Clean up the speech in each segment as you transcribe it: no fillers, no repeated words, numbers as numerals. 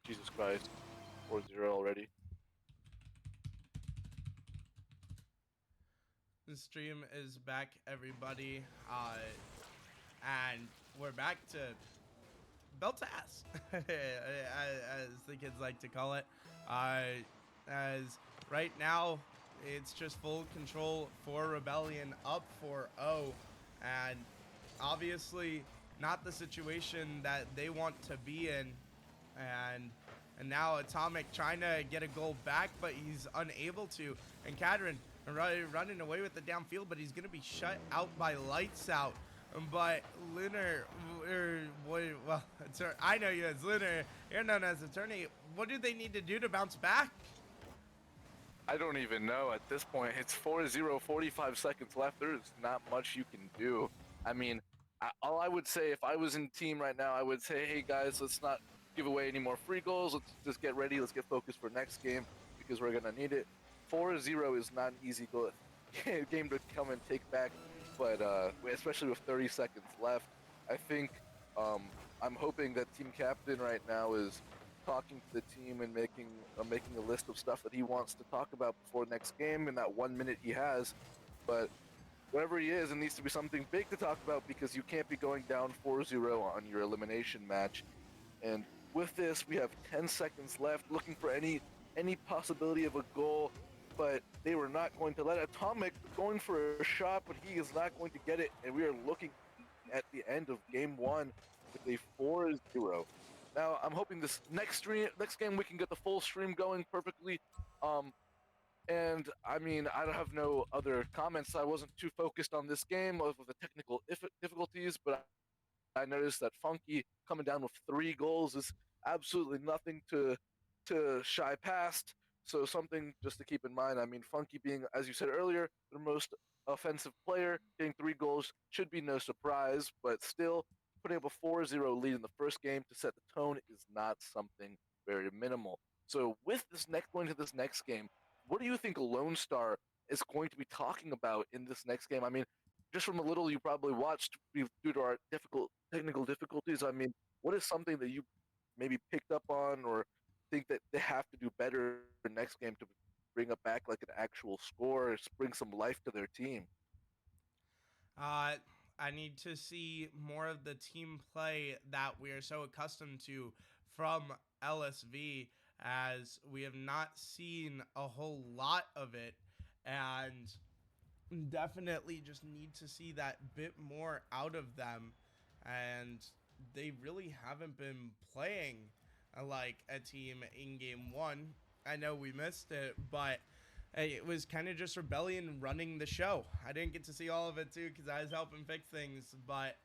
Jesus Christ. 4-0 already. The stream is back, everybody. And we're back to belt ass, as the kids like to call it. As right now, it's just full control for Rebellion, up 4-0, and obviously not the situation that they want to be in. And now Atomic trying to get a goal back, but he's unable to. And Cadron running away with the downfield, but he's going to be shut out by Lights Out. But Lunar, well, I know you as Lunar. You're known as Attorney. What do they need to do to bounce back? I don't even know at this point. It's 4-0, 45 seconds left. There's not much you can do. I mean, all I would say if I was in team right now, I would say, hey guys, let's not give away any more free goals. Let's just get ready. Let's get focused for next game because we're going to need it. 4-0 is not an easy game to come and take back, but especially with 30 seconds left. I think I'm hoping that team captain right now is talking to the team and making a list of stuff that he wants to talk about before next game in that 1 minute he has. But whatever he is, it needs to be something big to talk about because you can't be going down 4-0 on your elimination match. And with this, we have 10 seconds left, looking for any possibility of a goal, but they were not going to let Atomic going for a shot, but he is not going to get it, and we are looking at the end of game 1 with a 4-0. Now, I'm hoping this next game we can get the full stream going perfectly. And I mean, I don't have no other comments. I wasn't too focused on this game with the technical difficulties, but I noticed that Funky coming down with 3 goals is absolutely nothing to shy past. So something just to keep in mind. I mean, Funky being, as you said earlier, the most offensive player, getting 3 goals should be no surprise, but still putting up a 4-0 lead in the first game to set the tone is not something very minimal. So with this going to this next game, what do you think Lone Star is going to be talking about in this next game? I mean, just from a little you probably watched due to our technical difficulties, I mean, what is something that you maybe picked up on or think that they have to do better next game to bring up back like an actual score or bring some life to their team? I need to see more of the team play that we are so accustomed to from LSV, as we have not seen a whole lot of it, and definitely just need to see that bit more out of them. And they really haven't been playing like a team in game 1. I know we missed it, but it was kind of just Rebellion running the show. I didn't get to see all of it too because I was helping fix things, but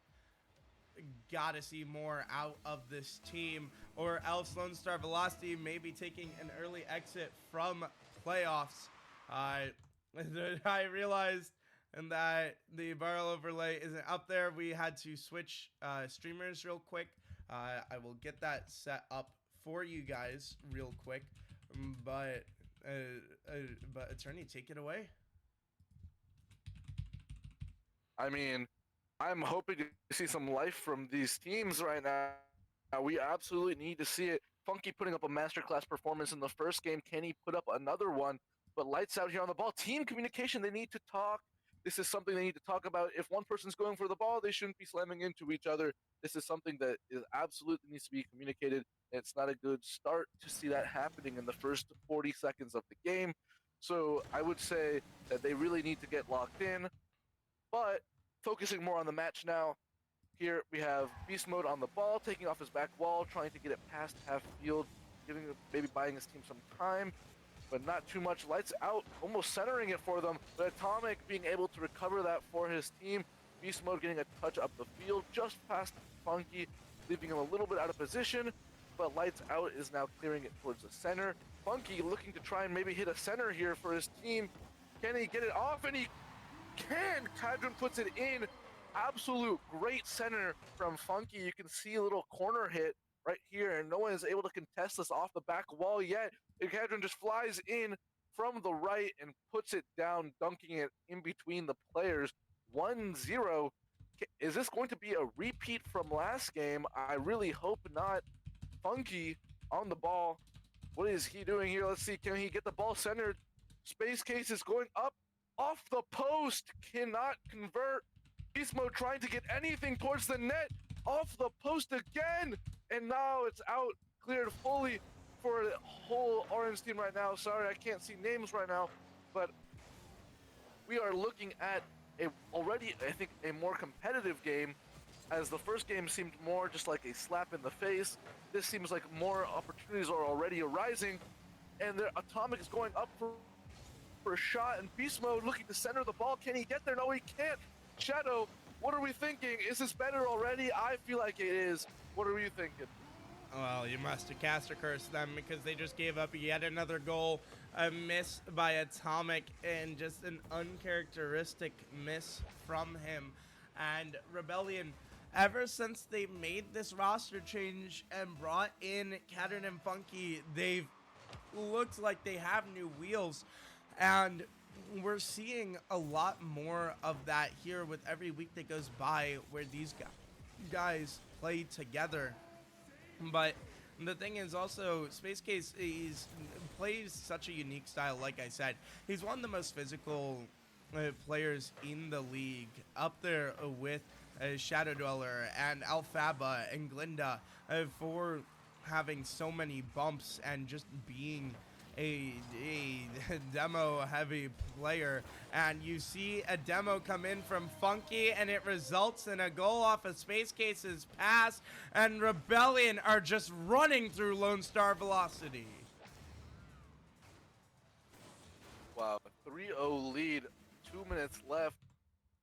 gotta see more out of this team, or else Lone Star Velocity may be taking an early exit from playoffs. I realized that the barrel overlay isn't up there. We had to switch streamers real quick. I will get that set up for you guys real quick, but Attorney, take it away. I mean, I'm hoping to see some life from these teams right now. We absolutely need to see it. Funky putting up a masterclass performance in the first game. Can he put up another one? But Lights Out here on the ball. Team communication, they need to talk. This is something they need to talk about. If one person's going for the ball, they shouldn't be slamming into each other. This is something that is absolutely needs to be communicated. And it's not a good start to see that happening in the first 40 seconds of the game. So I would say that they really need to get locked in. But focusing more on the match now, here we have Beast Mode on the ball, taking off his back wall, trying to get it past half field, maybe buying his team some time, but not too much. Lights Out, almost centering it for them, but Atomic being able to recover that for his team. Beast Mode getting a touch up the field, just past Funky, leaving him a little bit out of position, but Lights Out is now clearing it towards the center. Funky looking to try and maybe hit a center here for his team. Can he get it off? And he can! Cadron puts it in. Absolute great center from Funky. You can see a little corner hit right here, and no one is able to contest this off the back wall yet. And Cadron just flies in from the right and puts it down, dunking it in between the players. 1-0. Is this going to be a repeat from last game? I really hope not. Funky on the ball. What is he doing here? Let's see. Can he get the ball centered? Space Case is going up off the post. Cannot convert. Beast Mode trying to get anything towards the net. Off the post again. And now it's out. Cleared fully for the whole Orange team right now. Sorry, I can't see names right now. But we are looking at already, I think, a more competitive game, as the first game seemed more just like a slap in the face. This seems like more opportunities are already arising, and Atomic is going up for a shot, and Beast Mode looking to center the ball. Can he get there? No, he can't. Shadow, what are we thinking? Is this better already? I feel like it is. What are you thinking? Well, you must have cast a curse them, because they just gave up yet another goal. A miss by Atomic, and just an uncharacteristic miss from him. And Rebellion, ever since they made this roster change and brought in Kadrin and Funky, they've looked like they have new wheels. And we're seeing a lot more of that here with every week that goes by, where these guys play together. But the thing is also, Space Case plays such a unique style. Like I said, he's one of the most physical players in the league, up there with Shadow Dweller and Alphaba and Glinda, for having so many bumps and just being a demo heavy player. And you see a demo come in from Funky, and it results in a goal off of Space Case's pass, and Rebellion are just running through Lone Star Velocity. Wow, 3-0 lead, 2 minutes left.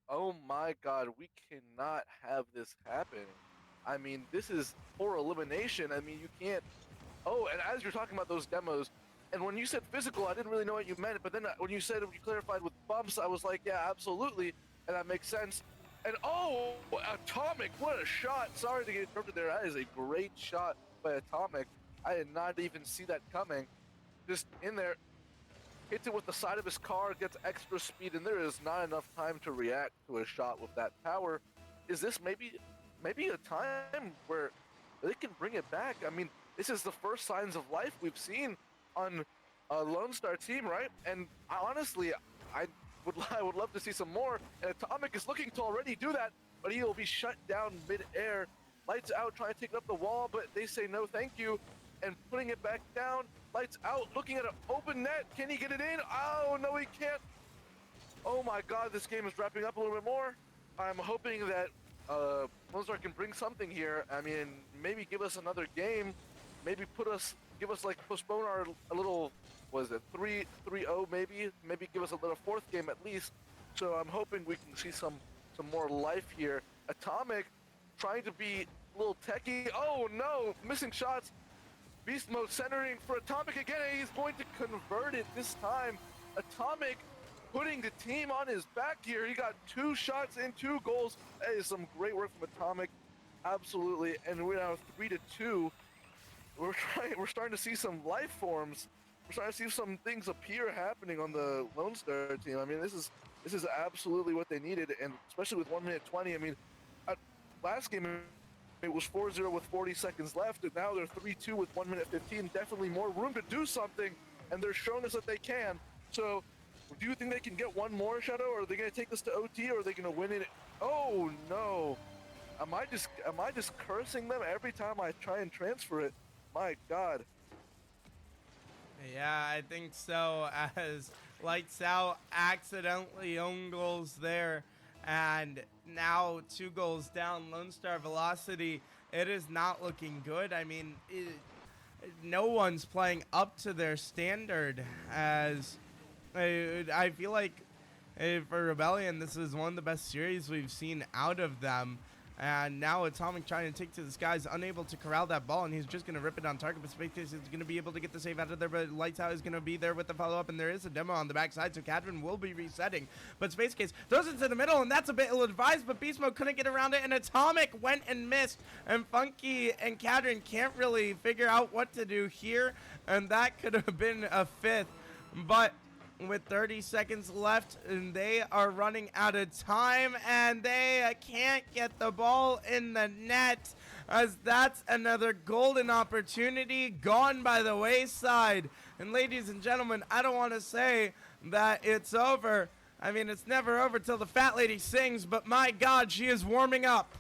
Oh my god, we cannot have this happen. I mean, this is for elimination. I mean, you can't. Oh, and as you're talking about those demos, and when you said physical, I didn't really know what you meant, but then when you said, when you clarified with bumps, I was like, yeah, absolutely, and that makes sense. And oh, Atomic, what a shot. Sorry to get interrupted there. That is a great shot by Atomic. I did not even see that coming. Just in there, hits it with the side of his car, gets extra speed, and there is not enough time to react to a shot with that power. Is this maybe a time where they can bring it back? I mean, this is the first signs of life we've seen on a Lone Star team, right? And honestly, I would love to see some more. And Atomic is looking to already do that, but he'll be shut down mid-air. Lights Out trying to take up the wall, but they say no thank you, and putting it back down. Lights Out looking at an open net. Can he get it in? Oh, no, he can't. Oh my god, this game is wrapping up a little bit more. I'm hoping that Lone Star can bring something here. I mean, maybe give us another game. Maybe postpone our a little, what is it, 3-0 maybe? Maybe give us a little fourth game at least. So I'm hoping we can see some more life here. Atomic trying to be a little techie. Oh no, missing shots. Beast Mode centering for Atomic again, and he's going to convert it this time. Atomic putting the team on his back here. He got 2 shots and 2 goals. That is some great work from Atomic. Absolutely. And we're now 3-2. We're starting to see some life forms. We're starting to see some things appear happening on the Lone Star team. I mean, this is absolutely what they needed, and especially with 1 minute 20. I mean, last game it was 4-0 with 40 seconds left, and now they're 3-2 with 1 minute 15. Definitely more room to do something, and they're showing us that they can. So, do you think they can get one more, Shadow, or are they going to take this to OT, or are they going to win it? Oh no! Am I just cursing them every time I try and transfer it? My God. Yeah, I think so, as Lights Out accidentally own goals there, and now 2 goals down. Lone Star Velocity, it is not looking good. I mean, no one's playing up to their standard, as I feel like for Rebellion, this is one of the best series we've seen out of them. And now Atomic trying to take to the skies, unable to corral that ball, and he's just going to rip it on target, but Space Case is going to be able to get the save out of there, but Lights Out is going to be there with the follow-up, and there is a demo on the backside, so Kadrin will be resetting, but Space Case throws it to the middle, and that's a bit ill-advised, but Beast Mode couldn't get around it, and Atomic went and missed, and Funky and Kadrin can't really figure out what to do here, and that could have been a 5th, but with 30 seconds left, and they are running out of time, and they can't get the ball in the net, as that's another golden opportunity gone by the wayside. And ladies and gentlemen, I don't want to say that it's over. I mean, it's never over till the fat lady sings, but my God, she is warming up.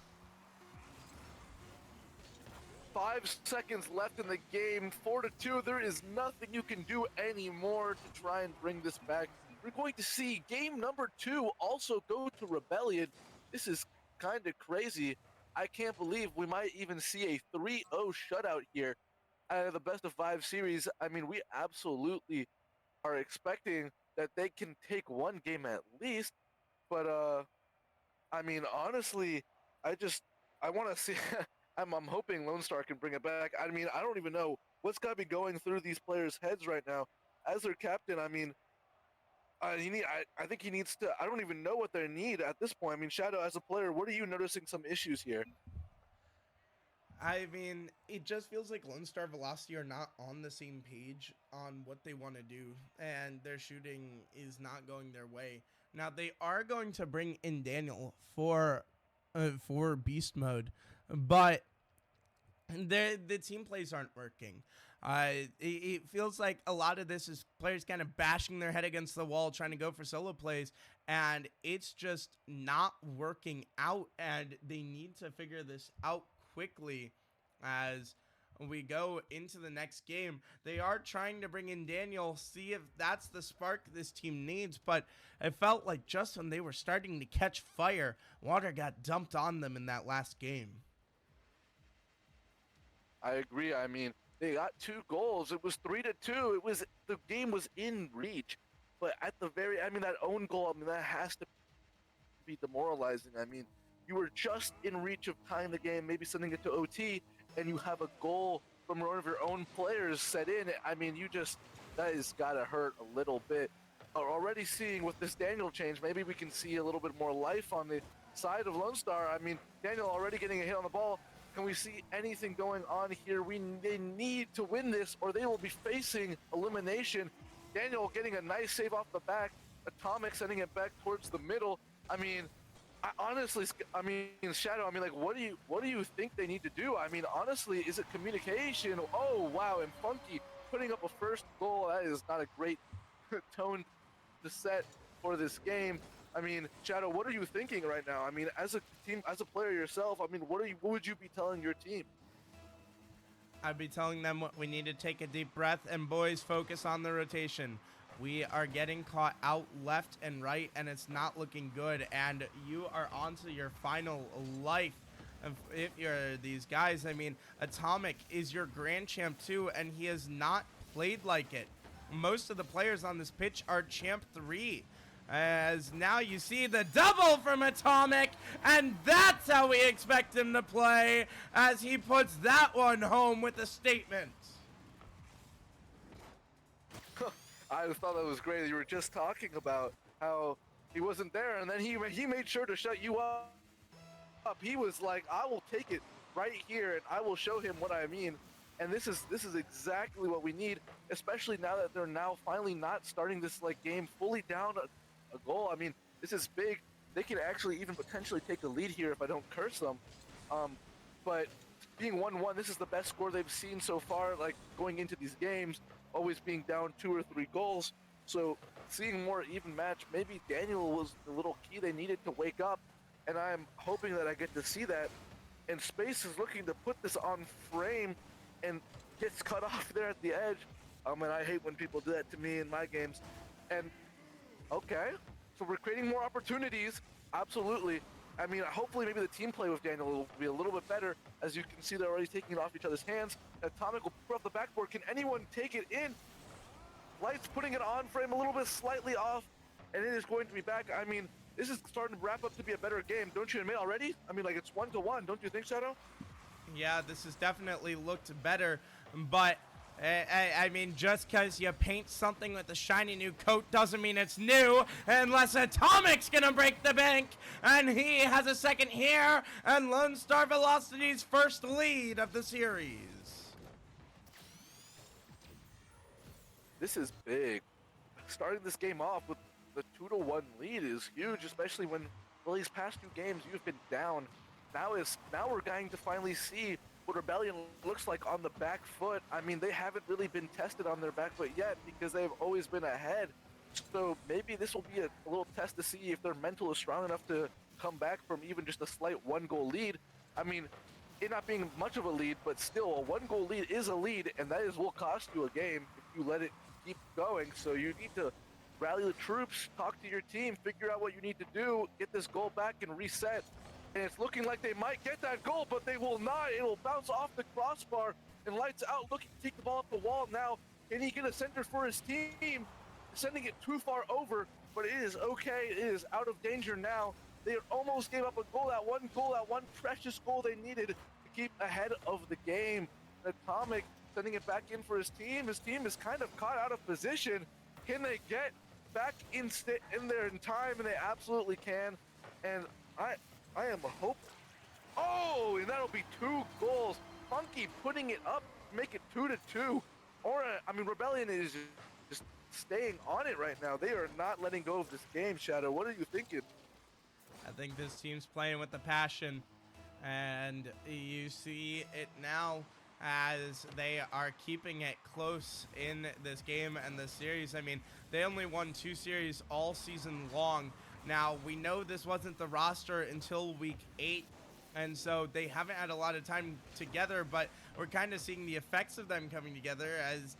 5 seconds left in the game, 4-2. There is nothing you can do anymore to try and bring this back. We're going to see game number 2 also go to Rebellion. This is kind of crazy. I can't believe we might even see a 3-0 shutout here out of the best of 5 series. I mean, we absolutely are expecting that they can take one game at least, but I mean, honestly, I want to see. I'm hoping Lone Star can bring it back. I mean, I don't even know what's got to be going through these players' heads right now. As their captain, I mean, I think he needs to. I don't even know what they need at this point. I mean, Shadow, as a player, what are you noticing some issues here? I mean, it just feels like Lone Star Velocity are not on the same page on what they want to do, and their shooting is not going their way. Now they are going to bring in Daniel for beast mode, but the team plays aren't working. It feels like a lot of this is players kind of bashing their head against the wall, trying to go for solo plays, and it's just not working out. And they need to figure this out quickly as we go into the next game. They are trying to bring in Daniel, see if that's the spark this team needs, but it felt like just when they were starting to catch fire, water got dumped on them in that last game. I agree. I mean, they got 2 goals. It was 3-2. The game was in reach, but at the very, I mean, that own goal. I mean, that has to be demoralizing. I mean, you were just in reach of tying the game, maybe sending it to OT, and you have a goal from one of your own players set in. I mean, that has got to hurt a little bit. Already seeing with this Daniel change, maybe we can see a little bit more life on the side of Lone Star. I mean, Daniel already getting a hit on the ball. Can we see anything going on here? They need to win this or they will be facing elimination. Daniel getting a nice save off the back. Atomic sending it back towards the middle. I mean, Shadow, I mean, like, what do you think they need to do? I mean, honestly, is it communication? Oh, wow, and Funky putting up a first goal. That is not a great tone to set for this game. I mean, Shadow, what are you thinking right now? I mean, as a team, as a player yourself, I mean, what would you be telling your team? I'd be telling them we need to take a deep breath and boys, focus on the rotation. We are getting caught out left and right, and it's not looking good. And you are on to your final life. If you're these guys, I mean, Atomic is your grand champ too, and he has not played like it. Most of the players on this pitch are champ 3. As now you see the double from Atomic, and that's how we expect him to play, as he puts that one home with a statement. I thought that was great. You were just talking about how he wasn't there, and then he made sure to shut you up. He was like, I will take it right here, and I will show him what I mean. And this is exactly what we need, especially now that they're now finally not starting this like game fully down a goal. I mean, this is big. They can actually even potentially take a lead here if I don't curse them. But being 1-1, this is the best score they've seen so far, like going into these games, always being down 2 or 3 goals. So seeing more even match, maybe Daniel was the little key they needed to wake up, and I'm hoping that I get to see that. And Space is looking to put this on frame and gets cut off there at the edge. And I hate when people do that to me in my games. And okay, so we're creating more opportunities. Absolutely. I mean, hopefully maybe the team play with Daniel will be a little bit better. As you can see, they're already taking it off each other's hands. Atomic will put off the backboard. Can anyone take it in? Lights putting it on frame a little bit slightly off, and it is going to be back. I mean, this is starting to wrap up to be a better game. Don't you admit already? I mean, like, it's 1-1. Don't you think, Shadow? Yeah, this has definitely looked better, but I mean, just because you paint something with a shiny new coat doesn't mean it's new, unless Atomic's gonna break the bank, and he has a second here, and Lone Star Velocity's first lead of the series. This is big. Starting this game off with the 2-1 lead is huge, especially when, well, these past 2 games you've been down now we're going to finally see what Rebellion looks like on the back foot. I mean, they haven't really been tested on their back foot yet because they've always been ahead. So maybe this will be a little test to see if their mental is strong enough to come back from even just a slight 1-goal lead. I mean, it not being much of a lead, but still a 1-goal lead is a lead, and that will cost you a game if you let it keep going. So you need to rally the troops, talk to your team, figure out what you need to do, get this goal back and reset. And it's looking like they might get that goal, but they will not. It will bounce off the crossbar, and Lights Out looking to take the ball off the wall now. Can he get a center for his team? Sending it too far over, but it is okay. It is out of danger now. They almost gave up a goal, that one precious goal they needed to keep ahead of the game. Atomic sending it back in for his team. His team is kind of caught out of position. Can they get back in there in time? And they absolutely can. And I am hoping. Oh, and that'll be 2 goals. Funky putting it up, make it 2-2. Or I mean, Rebellion is just staying on it right now. They are not letting go of this game. Shadow, what are you thinking? I think this team's playing with the passion, and you see it now as they are keeping it close in this game and this series. I mean, they only won 2 series all season long. Now, we know this wasn't the roster until week 8, and so they haven't had a lot of time together, but we're kind of seeing the effects of them coming together. As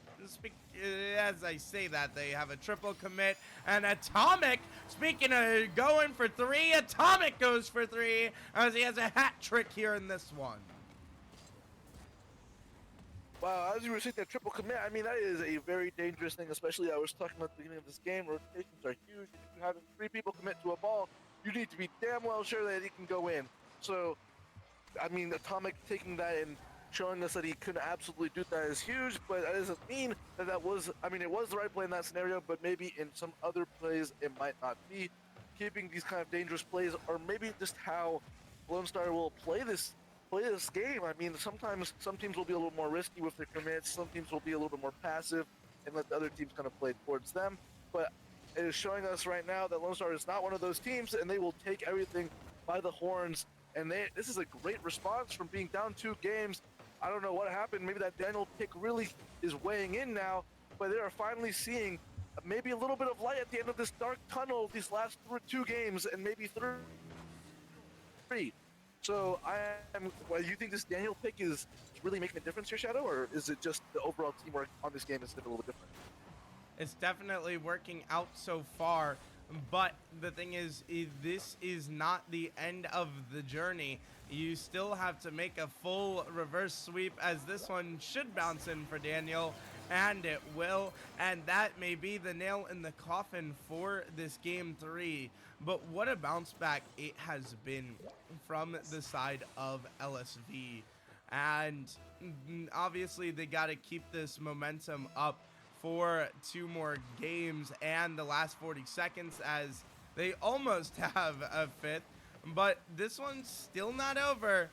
I say that, they have a triple commit, and Atomic, speaking of going for 3, Atomic goes for 3 as he has a hat trick here in this one. Wow, as you were saying that triple commit, I mean, that is a very dangerous thing, especially I was talking about at the beginning of this game. Rotations are huge. If you're having 3 people commit to a ball, you need to be damn well sure that it can go in. So, I mean, Atomic taking that and showing us that he could absolutely do that is huge, but that doesn't mean that was, I mean, it was the right play in that scenario, but maybe in some other plays it might not be. Keeping these kind of dangerous plays, or maybe just how Lone Star will play this game. I mean, sometimes some teams will be a little more risky with their commits, some teams will be a little bit more passive and let the other teams kind of play towards them, but it is showing us right now that Lone Star is not one of those teams, and they will take everything by the horns. And this is a great response from being down 2 games. I don't know what happened. Maybe that Daniel pick really is weighing in now, but they are finally seeing maybe a little bit of light at the end of this dark tunnel these last 2 games, and maybe 3. So well, you think this Daniel pick is really making a difference here, Shadow, or is it just the overall teamwork on this game is a little bit different? It's definitely working out so far, but the thing is, this is not the end of the journey. You still have to make a full reverse sweep, as this one should bounce in for Daniel, and it will, and that may be the nail in the coffin for this game 3. But what a bounce back it has been from the side of LSV, and obviously they got to keep this momentum up for 2 more games and the last 40 seconds, as they almost have a 5th, but this one's still not over.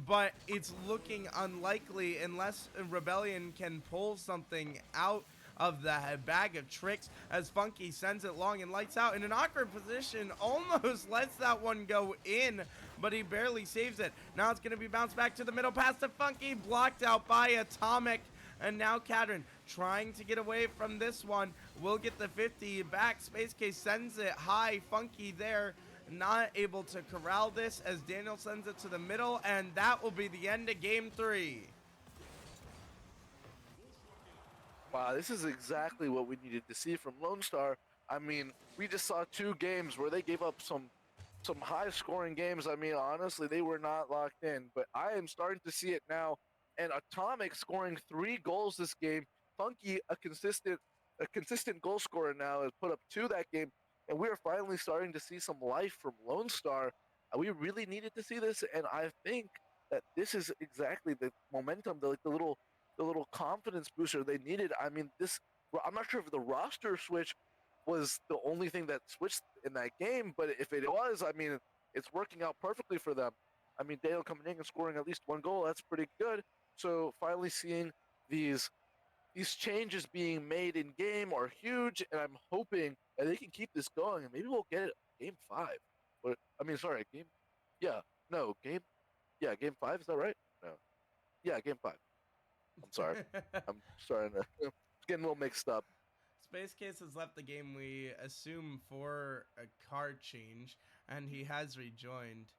But it's looking unlikely unless Rebellion can pull something out of the bag of tricks, as Funky sends it long and Lights Out in an awkward position, almost lets that one go in, but he barely saves it. Now it's going to be bounced back to the middle pass to Funky, blocked out by Atomic. And now Cadron trying to get away from this one. Will get the 50 back. Space Case sends it high. Funky there, not able to corral this as Daniel sends it to the middle. And that will be the end of game 3. Wow, this is exactly what we needed to see from Lone Star. I mean, we just saw 2 games where they gave up some high-scoring games. I mean, honestly, they were not locked in. But I am starting to see it now. And Atomic scoring 3 goals this game. Funky, a consistent goal scorer now, has put up 2 that game. And we are finally starting to see some life from Lone Star. We really needed to see this, and I think that this is exactly the momentum, the little confidence booster they needed. I mean, I'm not sure if the roster switch was the only thing that switched in that game, but if it was, I mean, it's working out perfectly for them. I mean, Dale coming in and scoring at least 1 goal, that's pretty good. So finally seeing these changes being made in game are huge, and I'm hoping that they can keep this going, and maybe we'll get it game 5. But I mean, sorry, game Yeah, game five. Is that right? No. Yeah, game five. I'm sorry. I'm starting to it's getting a little mixed up. Space Case has left the game, we assume, for a card change, and he has rejoined.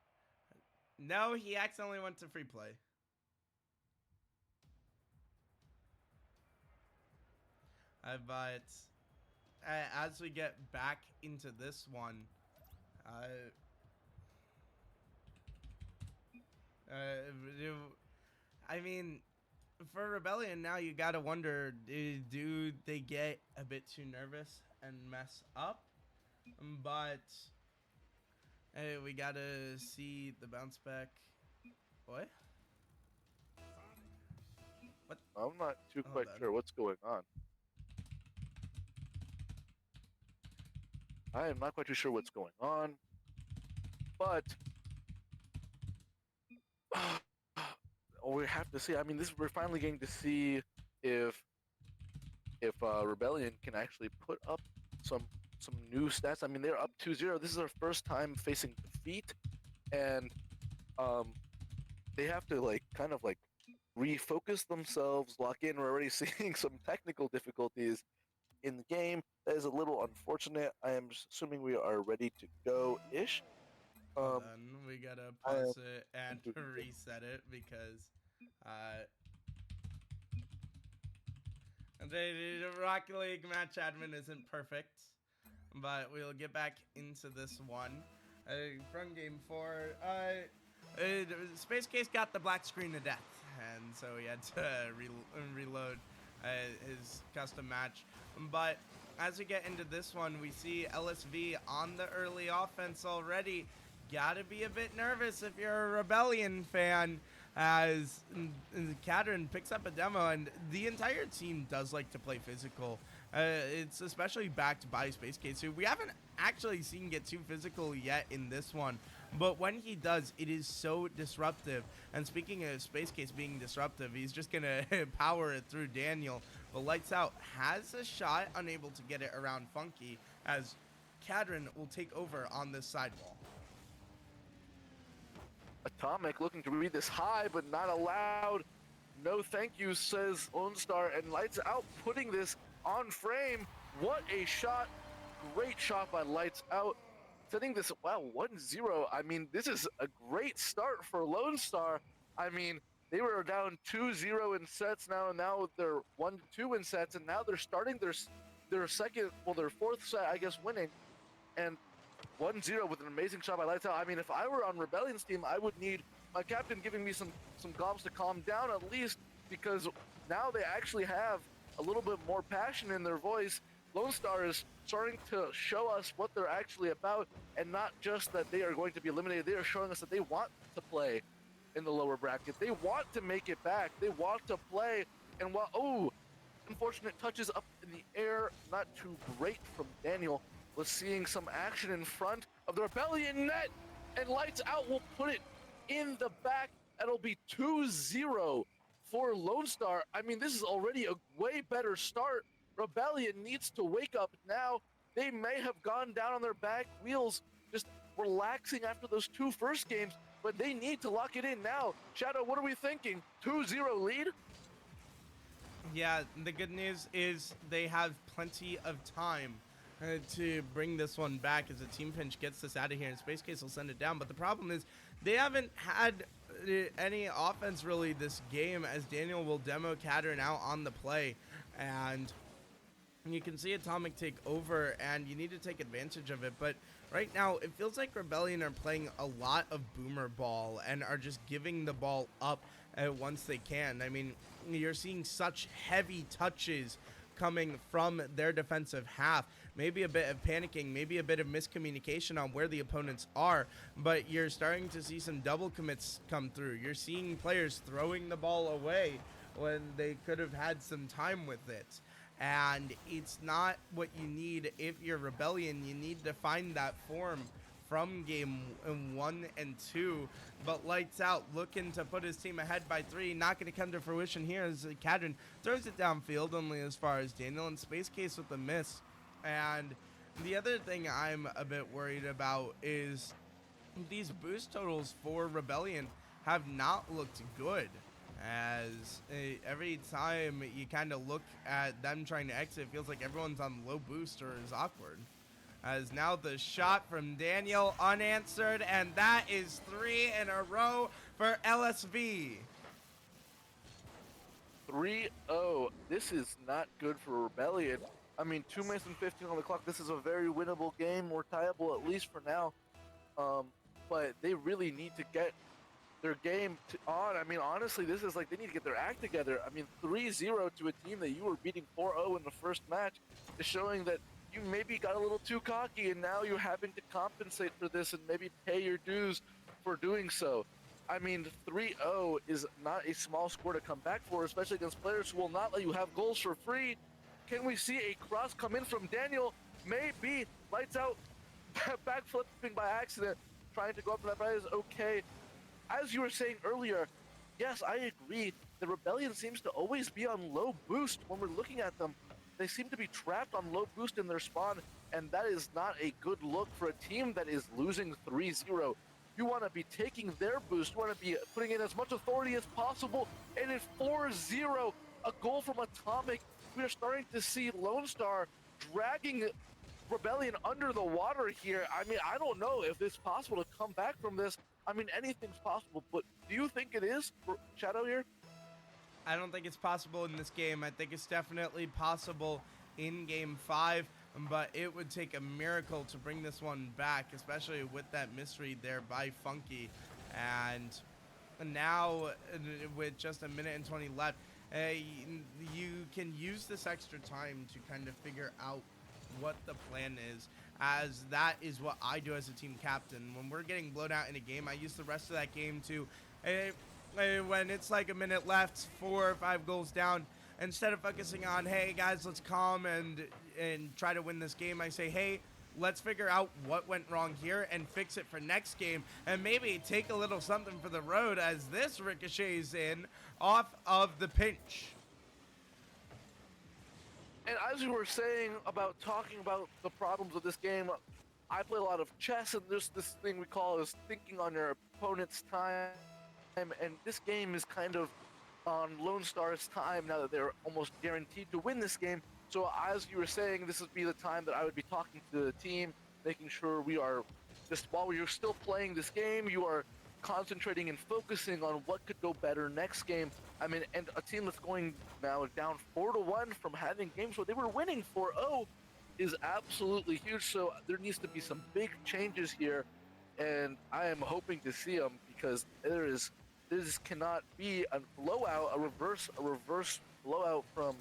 No, he accidentally went to free play. But as we get back into this one, uh, I mean, for Rebellion now, you gotta wonder: do they get a bit too nervous and mess up? But we gotta see the bounce back. What? What? I'm not too Hold quite on. sure what's going on. I am not quite too sure what's going on, but we have to see. I mean, we're finally getting to see if Rebellion can actually put up some new stats. I mean, they're up 2-0. This is their first time facing defeat, and um, they have to like kind of like refocus themselves, lock in. We're already seeing some technical difficulties in the game. That is a little unfortunate. I am assuming we are ready to go ish. Hold on, we gotta I am pause it and reset it because uh, the Rocket League match admin isn't perfect. But we'll get back into this one. From game 4, Space Case got the black screen to death, and so he had to reload his custom match. But as we get into this one, we see LSV on the early offense already. Gotta be a bit nervous if you're a Rebellion fan, as Cadron picks up a demo, and the entire team does like to play physical. It's especially backed by Space Case, who we haven't actually seen get too physical yet in this one. But when he does, it is so disruptive. And speaking of Space Case being disruptive, he's just going to power it through Daniel. But Lights Out has a shot, unable to get it around Funky, as Cadron will take over on this sidewall. Atomic looking to read this high, but not allowed. No thank you, says Lone Star, and Lights Out putting this on frame. What a shot. Great shot by Lights Out. Setting this, wow, 1-0. I mean, this is a great start for Lone Star. I mean, they were down 2-0 in sets now, and now they're 1-2 in sets, and now they're starting their second, well, their fourth set, I guess, winning. And 1-0 with an amazing shot by Lights Out. I mean, if I were on Rebellion's team, I would need my captain giving me some gobs to calm down at least, because now they actually have a little bit more passion in their voice. Lone Star is starting to show us what they're actually about, and not just that they are going to be eliminated. They are showing us that they want to play in the lower bracket. They want to make it back. They want to play. And while, unfortunate touches up in the air, not too great from Daniel, was seeing some action in front of the Rebellion net, and Lights Out will put it in the back. It'll be 2-0 for Lone Star. I mean, this is already a way better start. Rebellion needs to wake up now. They may have gone down on their back wheels, just relaxing after those two first games, but they need to lock it in now. Shadow, what are we thinking? 2-0 lead? Yeah, the good news is they have plenty of time to bring this one back, as a team pinch gets this out of here, and Space Case will send it down. But the problem is they haven't had any offense really this game, as Daniel will demo Cadron out on the play, and you can see Atomic take over, and you need to take advantage of it. But right now, it feels like Rebellion are playing a lot of boomer ball and are just giving the ball up once they can. I mean, you're seeing such heavy touches coming from their defensive half. Maybe a bit of panicking, maybe a bit of miscommunication on where the opponents are, but you're starting to see some double commits come through. You're seeing players throwing the ball away when they could have had some time with it. And it's not what you need if you're Rebellion. You need to find that form from game 1 and 2. But Lights Out looking to put his team ahead by 3. Not going to come to fruition here, as Cadron throws it downfield only as far as Daniel, and Space Case with the miss. And the other thing I'm a bit worried about is these boost totals for Rebellion. have not looked good. As every time you kind of look at them trying to exit, it feels like everyone's on low boost or is awkward. As now the shot from Daniel unanswered, and that is 3 in a row for LSV. 3-0. This is not good for Rebellion. I mean, 2 minutes and 15 on the clock. This is a very winnable game, or tieable at least for now. Um, but they really need to get their game on. I mean, honestly, this is like they need to get their act together. I mean, 3-0 to a team that you were beating 4-0 in the first match is showing that you maybe got a little too cocky, and now you're having to compensate for this and maybe pay your dues for doing so. I mean, 3-0 is not a small score to come back for, especially against players who will not let you have goals for free. Can we see a cross come in from Daniel? Maybe. Lights out. Backflipping by accident. Trying to go up to that, but is okay. As you were saying earlier, yes, I agree. The Rebellion seems to always be on low boost when we're looking at them. They seem to be trapped on low boost in their spawn, and that is not a good look for a team that is losing 3-0. You want to be taking their boost. You want to be putting in as much authority as possible, and it's 4-0, a goal from Atomic. We are starting to see Lone Star dragging Rebellion under the water here. I mean, I don't know if it's possible to come back from this. I mean, anything's possible, but do you think it is for Shadow here? I don't think it's possible in this game. I think it's definitely possible in game 5, but it would take a miracle to bring this one back, especially with that misread there by Funky. And now, with just a minute and 20 left, you can use this extra time to kind of figure out what the plan is, as that is what I do as a team captain. When we're getting blown out in a game, I use the rest of that game to, when it's like a minute left, 4 or 5 goals down, instead of focusing on, hey guys, let's calm and try to win this game, I say, hey, let's figure out what went wrong here and fix it for next game, and maybe take a little something for the road as this ricochets in off of the pinch. And as you were saying about talking about the problems of this game, I play a lot of chess, and there's this thing we call is thinking on your opponent's time. And this game is kind of on Lone Star's time now that they're almost guaranteed to win this game. So as you were saying, this would be the time that I would be talking to the team, making sure we are, just while you're still playing this game, you are concentrating and focusing on what could go better next game. I mean, and a team that's going now down 4-1 from having games where they were winning 4-0 is absolutely huge. So there needs to be some big changes here, and I am hoping to see them, because this cannot be a blowout, a reverse blowout from,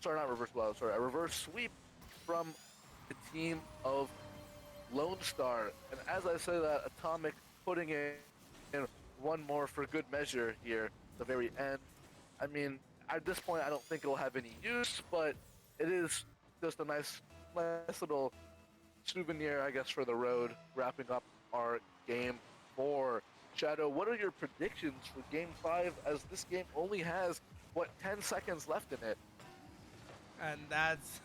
sorry, not reverse blowout, sorry, a reverse sweep from the team of Lone Star. And as I say that, Atomic putting in one more for good measure here at the very end. I mean, at this point, I don't think it'll have any use, but it is just a nice little souvenir, I guess, for the road, wrapping up our game 4. Shadow, what are your predictions for game 5, as this game only has, what, 10 seconds left in it? And that's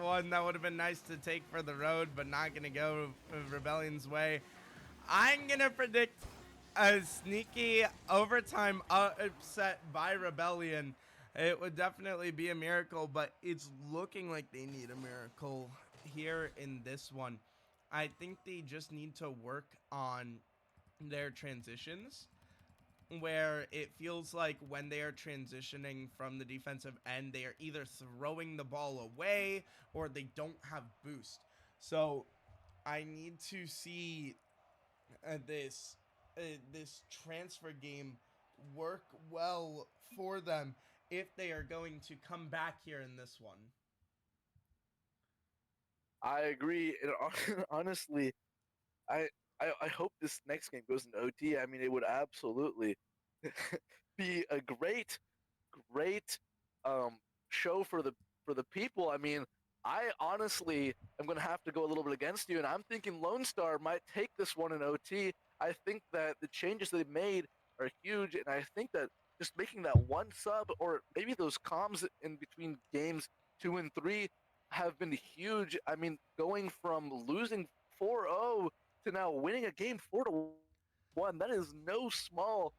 one that would have been nice to take for the road, but not going to go Rebellion's way. I'm going to predict a sneaky overtime upset by Rebellion. It would definitely be a miracle, but it's looking like they need a miracle here in this one. I think they just need to work on their transitions, where it feels like when they are transitioning from the defensive end, they are either throwing the ball away or they don't have boost. So I need to see this transfer game work well for them if they are going to come back here in this one. I agree. And honestly, I, I hope this next game goes into OT. I mean, it would absolutely be a great um, show for the people. I mean, I honestly am going to have to go a little bit against you, and I'm thinking Lone Star might take this one in OT. I think that the changes they've made are huge, and I think that just making that one sub, or maybe those comms in between games 2 and 3, have been huge. I mean, going from losing 4-0 to now winning a game 4-1 1. That is no small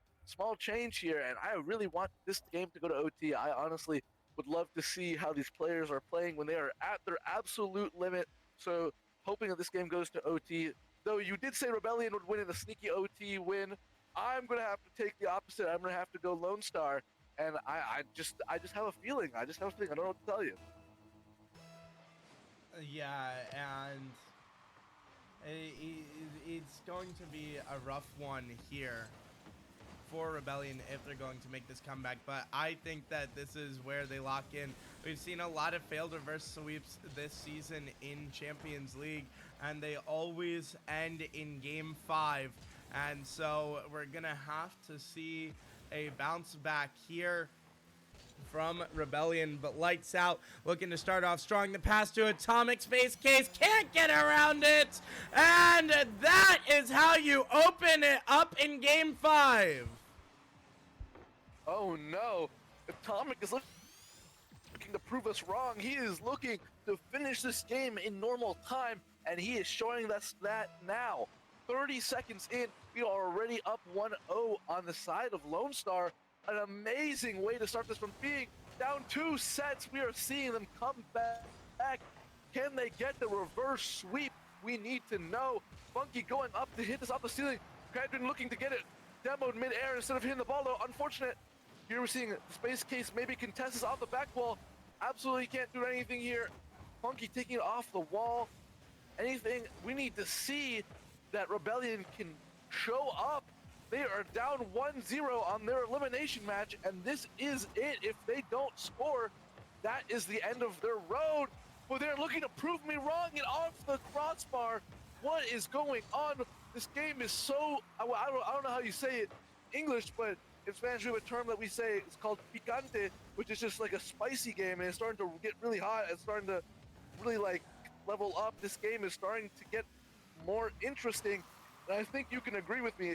change here, and I really want this game to go to OT. I honestly would love to see how these players are playing when they are at their absolute limit. So hoping that this game goes to OT. Though you did say Rebellion would win in a sneaky OT win, I'm gonna have to take the opposite. I'm gonna have to go Lone Star, and I just have a feeling. I just have a feeling. I don't know what to tell you. Yeah, and it's going to be a rough one here for Rebellion if they're going to make this comeback, but I think that this is where they lock in. We've seen a lot of failed reverse sweeps this season in Champions League, and they always end in Game 5, and so we're gonna have to see a bounce back here from Rebellion, but Lights Out looking to start off strong. The pass to Atomic. Space Case can't get around it, and that is how you open it up in Game 5. Oh no, Atomic is looking to prove us wrong. He is looking to finish this game in normal time, and he is showing us that now. 30 seconds in, we are already up 1-0 on the side of Lone Star. An amazing way to start this from being down 2 sets. We are seeing them come back. Can they get the reverse sweep? We need to know. Funky going up to hit this off the ceiling. Cadron looking to get it demoed mid-air instead of hitting the ball, though. Unfortunate. Here we're seeing Space Case maybe contest this off the back wall. Absolutely can't do anything here. Funky taking it off the wall. Anything we need to see that Rebellion can show up. They are down 1-0 on their elimination match, and this is it. If they don't score, that is the end of their road. But they're looking to prove me wrong and off the crossbar. What is going on? This game is so, I don't know how you say it English, but in Spanish we have a term that we say, it's called picante, which is just like a spicy game, and it's starting to get really hot. It's starting to really like level up. This game is starting to get more interesting, and I think you can agree with me.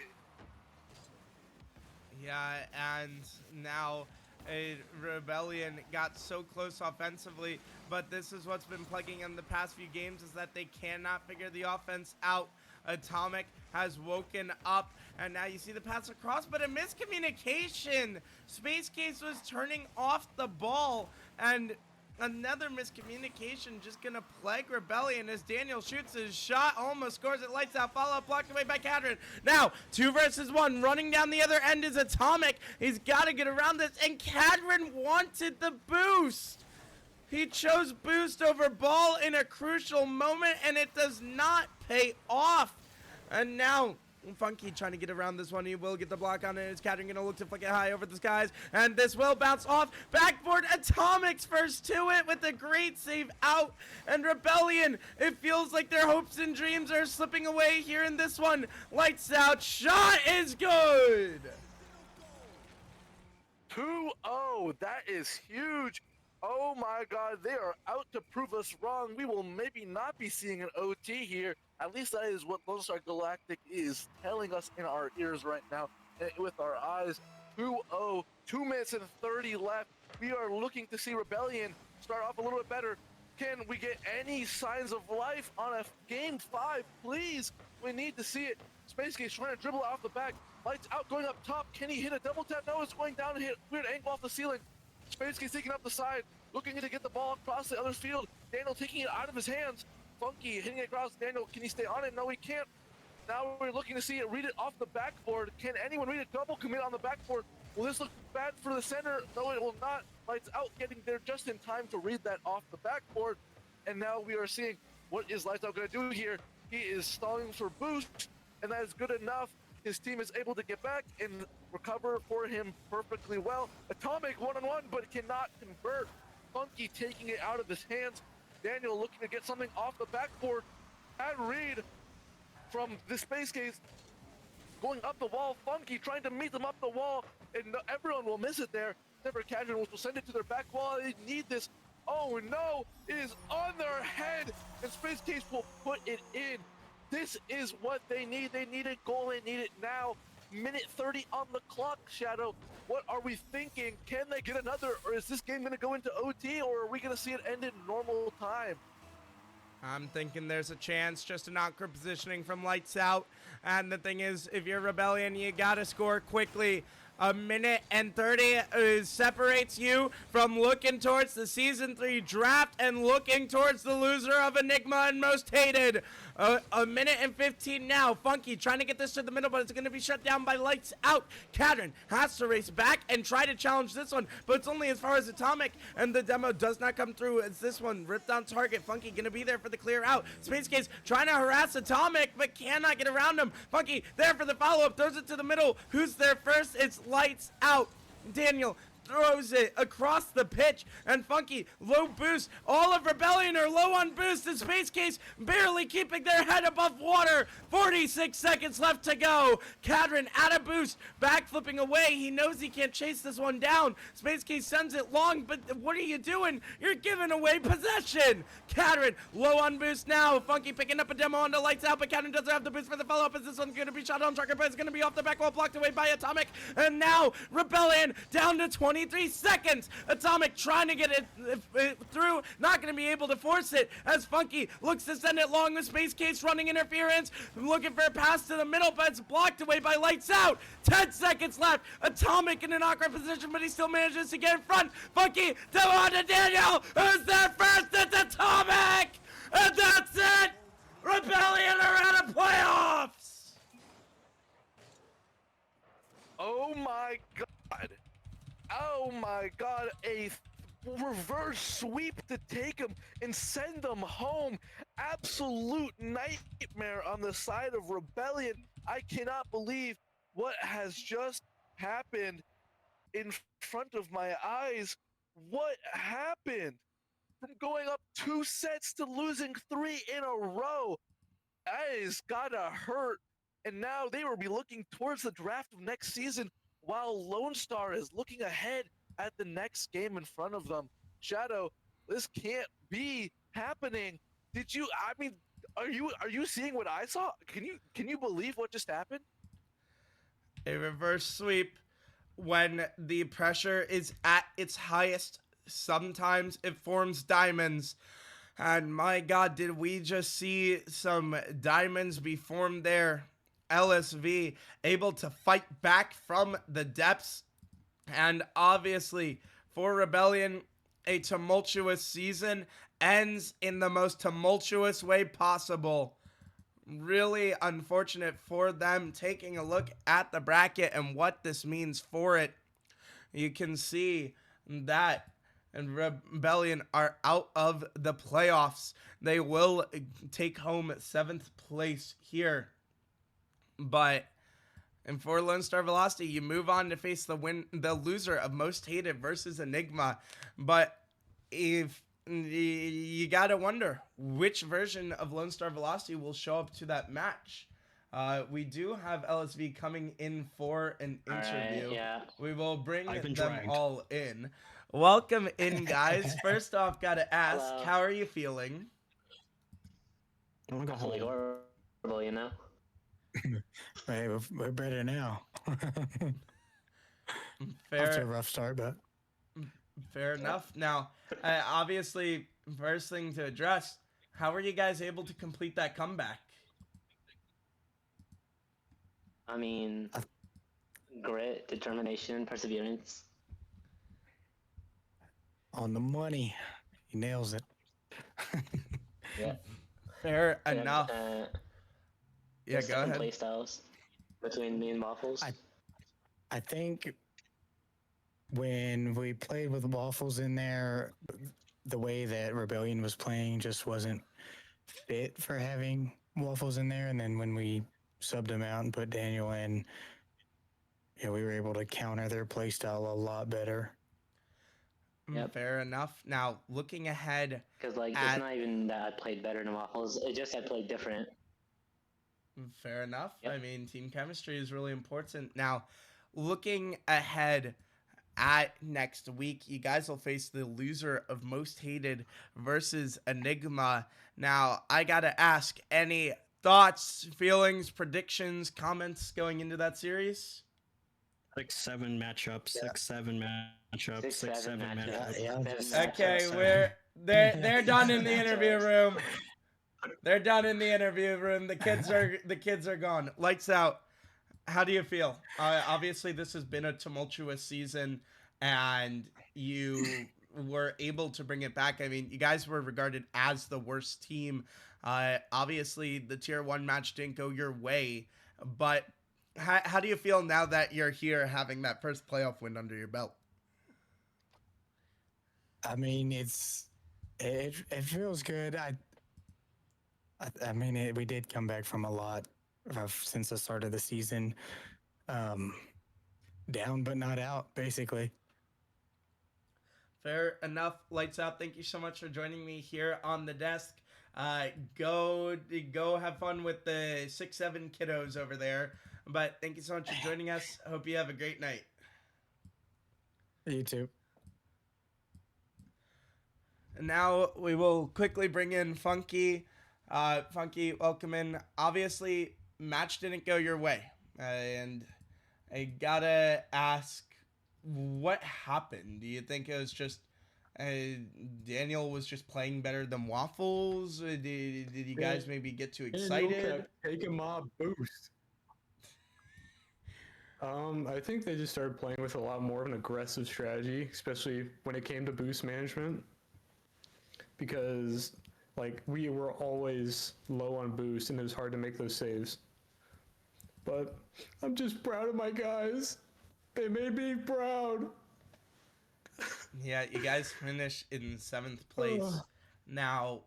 Yeah, and now a Rebellion got so close offensively, but this is what's been plaguing them the past few games, is that they cannot figure the offense out. Atomic has woken up, and now you see the pass across, but a miscommunication. Space Case was turning off the ball, and another miscommunication just gonna plague Rebellion as Daniel shoots his shot, almost scores it, Lights Out, follow-up blocked away by Cadron. Now, 2 versus 1, running down the other end is Atomic. He's gotta get around this, and Cadron wanted the boost. He chose boost over ball in a crucial moment, and it does not pay off. And now Funky trying to get around this one. He will get the block on it. Is Cadron going to look to flick it high over the skies? And this will bounce off. Backboard. Atomics first to it with a great save out. And Rebellion, it feels like their hopes and dreams are slipping away here in this one. Lights Out. Shot is good. 2-0. That is huge. Oh my god, they are out to prove us wrong. We will maybe not be seeing an OT here. At least that is what Lone Star Galactic is telling us in our ears right now, and with our eyes. 2-0, 2 minutes and 30 left. We are looking to see Rebellion start off a little bit better. Can we get any signs of life on a Game 5, please? We need to see it. Space Case trying to dribble off the back. Lights Out going up top. Can he hit a double tap? No, it's going down and hit weird angle off the ceiling. Space Case taking up the side, looking to get the ball across the other field. Daniel taking it out of his hands. Funky hitting it across. Daniel, can he stay on it? No, he can't. Now we're looking to see it, read it off the backboard. Can anyone read a double commit on the backboard? Will this look bad for the center? No, it will not. Lights Out getting there just in time to read that off the backboard. And now we are seeing what is Lights Out going to do here. He is stalling for boost, and that is good enough. His team is able to get back and recover for him perfectly well. Atomic one-on-one, but cannot convert. Funky taking it out of his hands. Daniel looking to get something off the backboard. Bad read from the Space Case. Going up the wall. Funky trying to meet them up the wall, and everyone will miss it there. Never Cadron will send it to their back wall. They need this. Oh no, it is on their head, and Space Case will put it in. This is what they need. They need a goal. They need it now. Minute 30 on the clock, Shadow. What are we thinking? Can they get another, or is this game going to go into OT, or are we going to see it end in normal time? I'm thinking there's a chance, just an awkward positioning from Lights Out. And the thing is, if you're Rebellion, you gotta score quickly. A minute and 30 separates you from looking towards the Season 3 draft and looking towards the loser of Enigma and Most Hated. A minute and 15 now. Funky trying to get this to the middle, but it's going to be shut down by Lights Out. Cadron has to race back and try to challenge this one, but it's only as far as Atomic, and the demo does not come through as this one. Ripped on target. Funky going to be there for the clear out. Space Case trying to harass Atomic, but cannot get around him. Funky there for the follow-up. Throws it to the middle. Who's there first? It's Lights Out. Daniel throws it across the pitch, and Funky low boost. All of Rebellion are low on boost. The Space Case barely keeping their head above water. 46 seconds left to go. Cadron out of boost, back flipping away. He knows he can't chase this one down. Space Case sends it long, but what are you doing? You're giving away possession. Cadron low on boost now. Funky picking up a demo on the Lights Out, but Cadron doesn't have the boost for the follow-up. Is this one going to be shot on target, but it's going to be off the back wall, blocked away by Atomic. And now Rebellion down to 23 seconds. Atomic trying to get it through, not going to be able to force it as Funky looks to send it long with Space Case running interference, looking for a pass to the middle, but it's blocked away by Lights Out. 10 seconds left. Atomic in an awkward position, but he still manages to get in front. Funky on to Daniel, who's there first? It's Atomic, and that's it. Rebellion are out of playoffs. Oh my god. Oh my god, a reverse sweep to take them and send them home. Absolute nightmare on the side of Rebellion. I cannot believe what has just happened in front of my eyes. What happened? From going up 2 sets to losing 3 in a row. That is gotta hurt. And now they will be looking towards the draft of next season, while Lone Star is looking ahead at the next game in front of them. Shadow, this can't be happening. Are you seeing what I saw? Can you believe what just happened? A reverse sweep when the pressure is at its highest. Sometimes it forms diamonds. And my god, did we just see some diamonds be formed there? LSV able to fight back from the depths, and obviously for Rebellion, a tumultuous season ends in the most tumultuous way possible. Really unfortunate for them. Taking a look at the bracket and what this means for it, you can see that and Rebellion are out of the playoffs. They will take home 7th place here. But and for Lone Star Velocity, you move on to face the loser of Most Hated versus Enigma. But if you gotta wonder which version of Lone Star Velocity will show up to that match. We do have LSV coming in for an interview. Right, yeah. We will bring them all in. Welcome in, guys. First off, gotta ask, Hello. how are you feeling? I'm gonna go Absolutely home. horrible, you know? Hey, we're better now. Fair. After a rough start, but Fair enough. Now, obviously, first thing to address, how were you guys able to complete that comeback? I mean, grit, determination, perseverance. on the money, he nails it. Yeah. Fair enough. Yeah, There's go different ahead. play styles between me and Waffles. I think when we played with Waffles in there, the way that Rebellion was playing just wasn't fit for having Waffles in there. And then when we subbed him out and put Daniel in, yeah, we were able to counter their play style a lot better. Yep. Fair enough. Now, looking ahead, Because, like, it's not even that I played better than Waffles. It just I played different. fair enough. Yep. I mean, team chemistry is really important. Now, looking ahead at next week, you guys will face the loser of Most Hated versus Enigma. Now, I gotta ask, any thoughts, feelings, predictions, comments going into that series? 6-7 matchup, 6-7 matchup, 6-7 6-7 matchup. matchup. Yeah, Seven just- matchups. Okay, they're done in the interview room. They're done in the interview room. The kids are gone. Lights out. How do you feel? Obviously, this has been a tumultuous season, and you were able to bring it back. I mean, you guys were regarded as the worst team. Obviously, the tier 1 match didn't go your way, but how do you feel now that you're here having that first playoff win under your belt? I mean, it feels good. I mean, we did come back from a lot since the start of the season. Down but not out, basically. Fair enough. Lights out. Thank you so much for joining me here on the desk. Go have fun with the 6-7 kiddos over there. But thank you so much for joining us. Hope you have a great night. You too. And now we will quickly bring in Funky. Funky, welcome in. Obviously, match didn't go your way. And I gotta ask, what happened? Do you think it was just Daniel was just playing better than Waffles? Did you guys maybe get too excited? Daniel kept taking my boost. I think they just started playing with a lot more of an aggressive strategy, especially when it came to boost management. Because, like, we were always low on boost, and it was hard to make those saves. But I'm just proud of my guys. They made me proud. Yeah, you guys finished in 7th place. Now,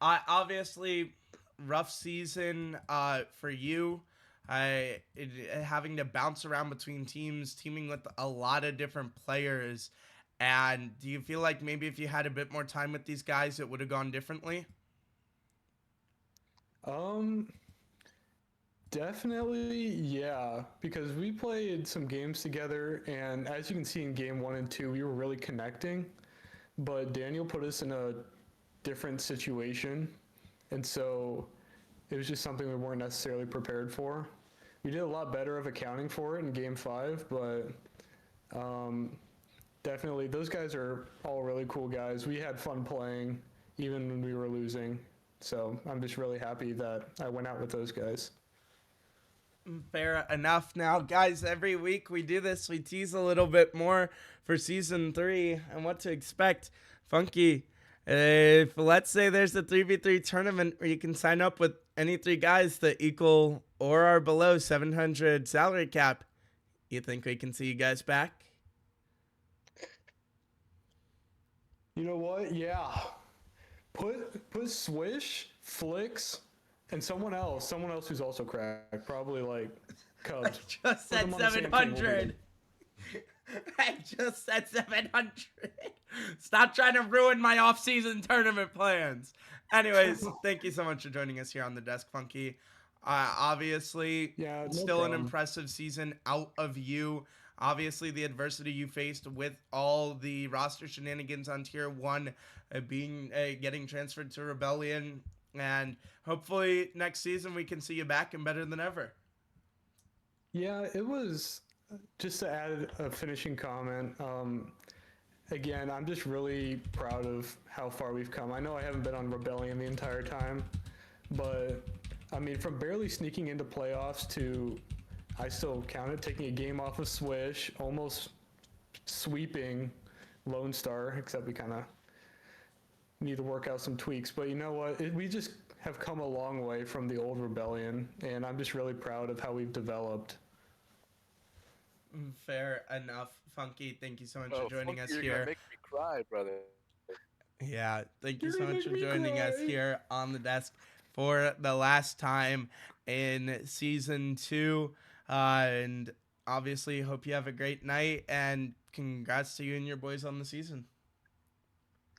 obviously, rough season for you. Having to bounce around between teams, teaming with a lot of different players. And do you feel like maybe if you had a bit more time with these guys, it would have gone differently? Definitely, yeah. Because we played some games together, and as you can see in game 1 and 2, we were really connecting. But Daniel put us in a different situation, and so it was just something we weren't necessarily prepared for. We did a lot better of accounting for it in game 5, but definitely those guys are all really cool guys. We had fun playing even when we were losing, so I'm just really happy that I went out with those guys. Fair enough. Now, guys, every week we do this. We tease a little bit more for season 3 and what to expect. Funky, if let's say there's a 3v3 tournament where you can sign up with any 3 guys that equal or are below 700 salary cap, you think we can see you guys back? You know what? Yeah. Put Swish, Flicks, and someone else who's also cracked, probably like Cubs. I just said 700. I just said 700. Stop trying to ruin my off-season tournament plans. Anyways, thank you so much for joining us here on the desk, Funky. Obviously, Yeah, no still an problem. impressive season out of you. Obviously, the adversity you faced with all the roster shenanigans on tier 1 getting transferred to Rebellion. And hopefully next season we can see you back and better than ever. Yeah, it was, just to add a finishing comment, again, I'm just really proud of how far we've come. I know I haven't been on Rebellion the entire time, but I mean, from barely sneaking into playoffs to, I still count it, taking a game off of Swish, almost sweeping Lone Star, except we kind of need to work out some tweaks. But you know what? We just have come a long way from the old Rebellion, and I'm just really proud of how we've developed. Fair enough. Funky, thank you so much for joining us You're here. gonna make me cry, brother. Yeah, thank you You're so gonna much for make me joining us cry. here on the desk for the last time in season 2. And obviously, hope you have a great night, and congrats to you and your boys on the season.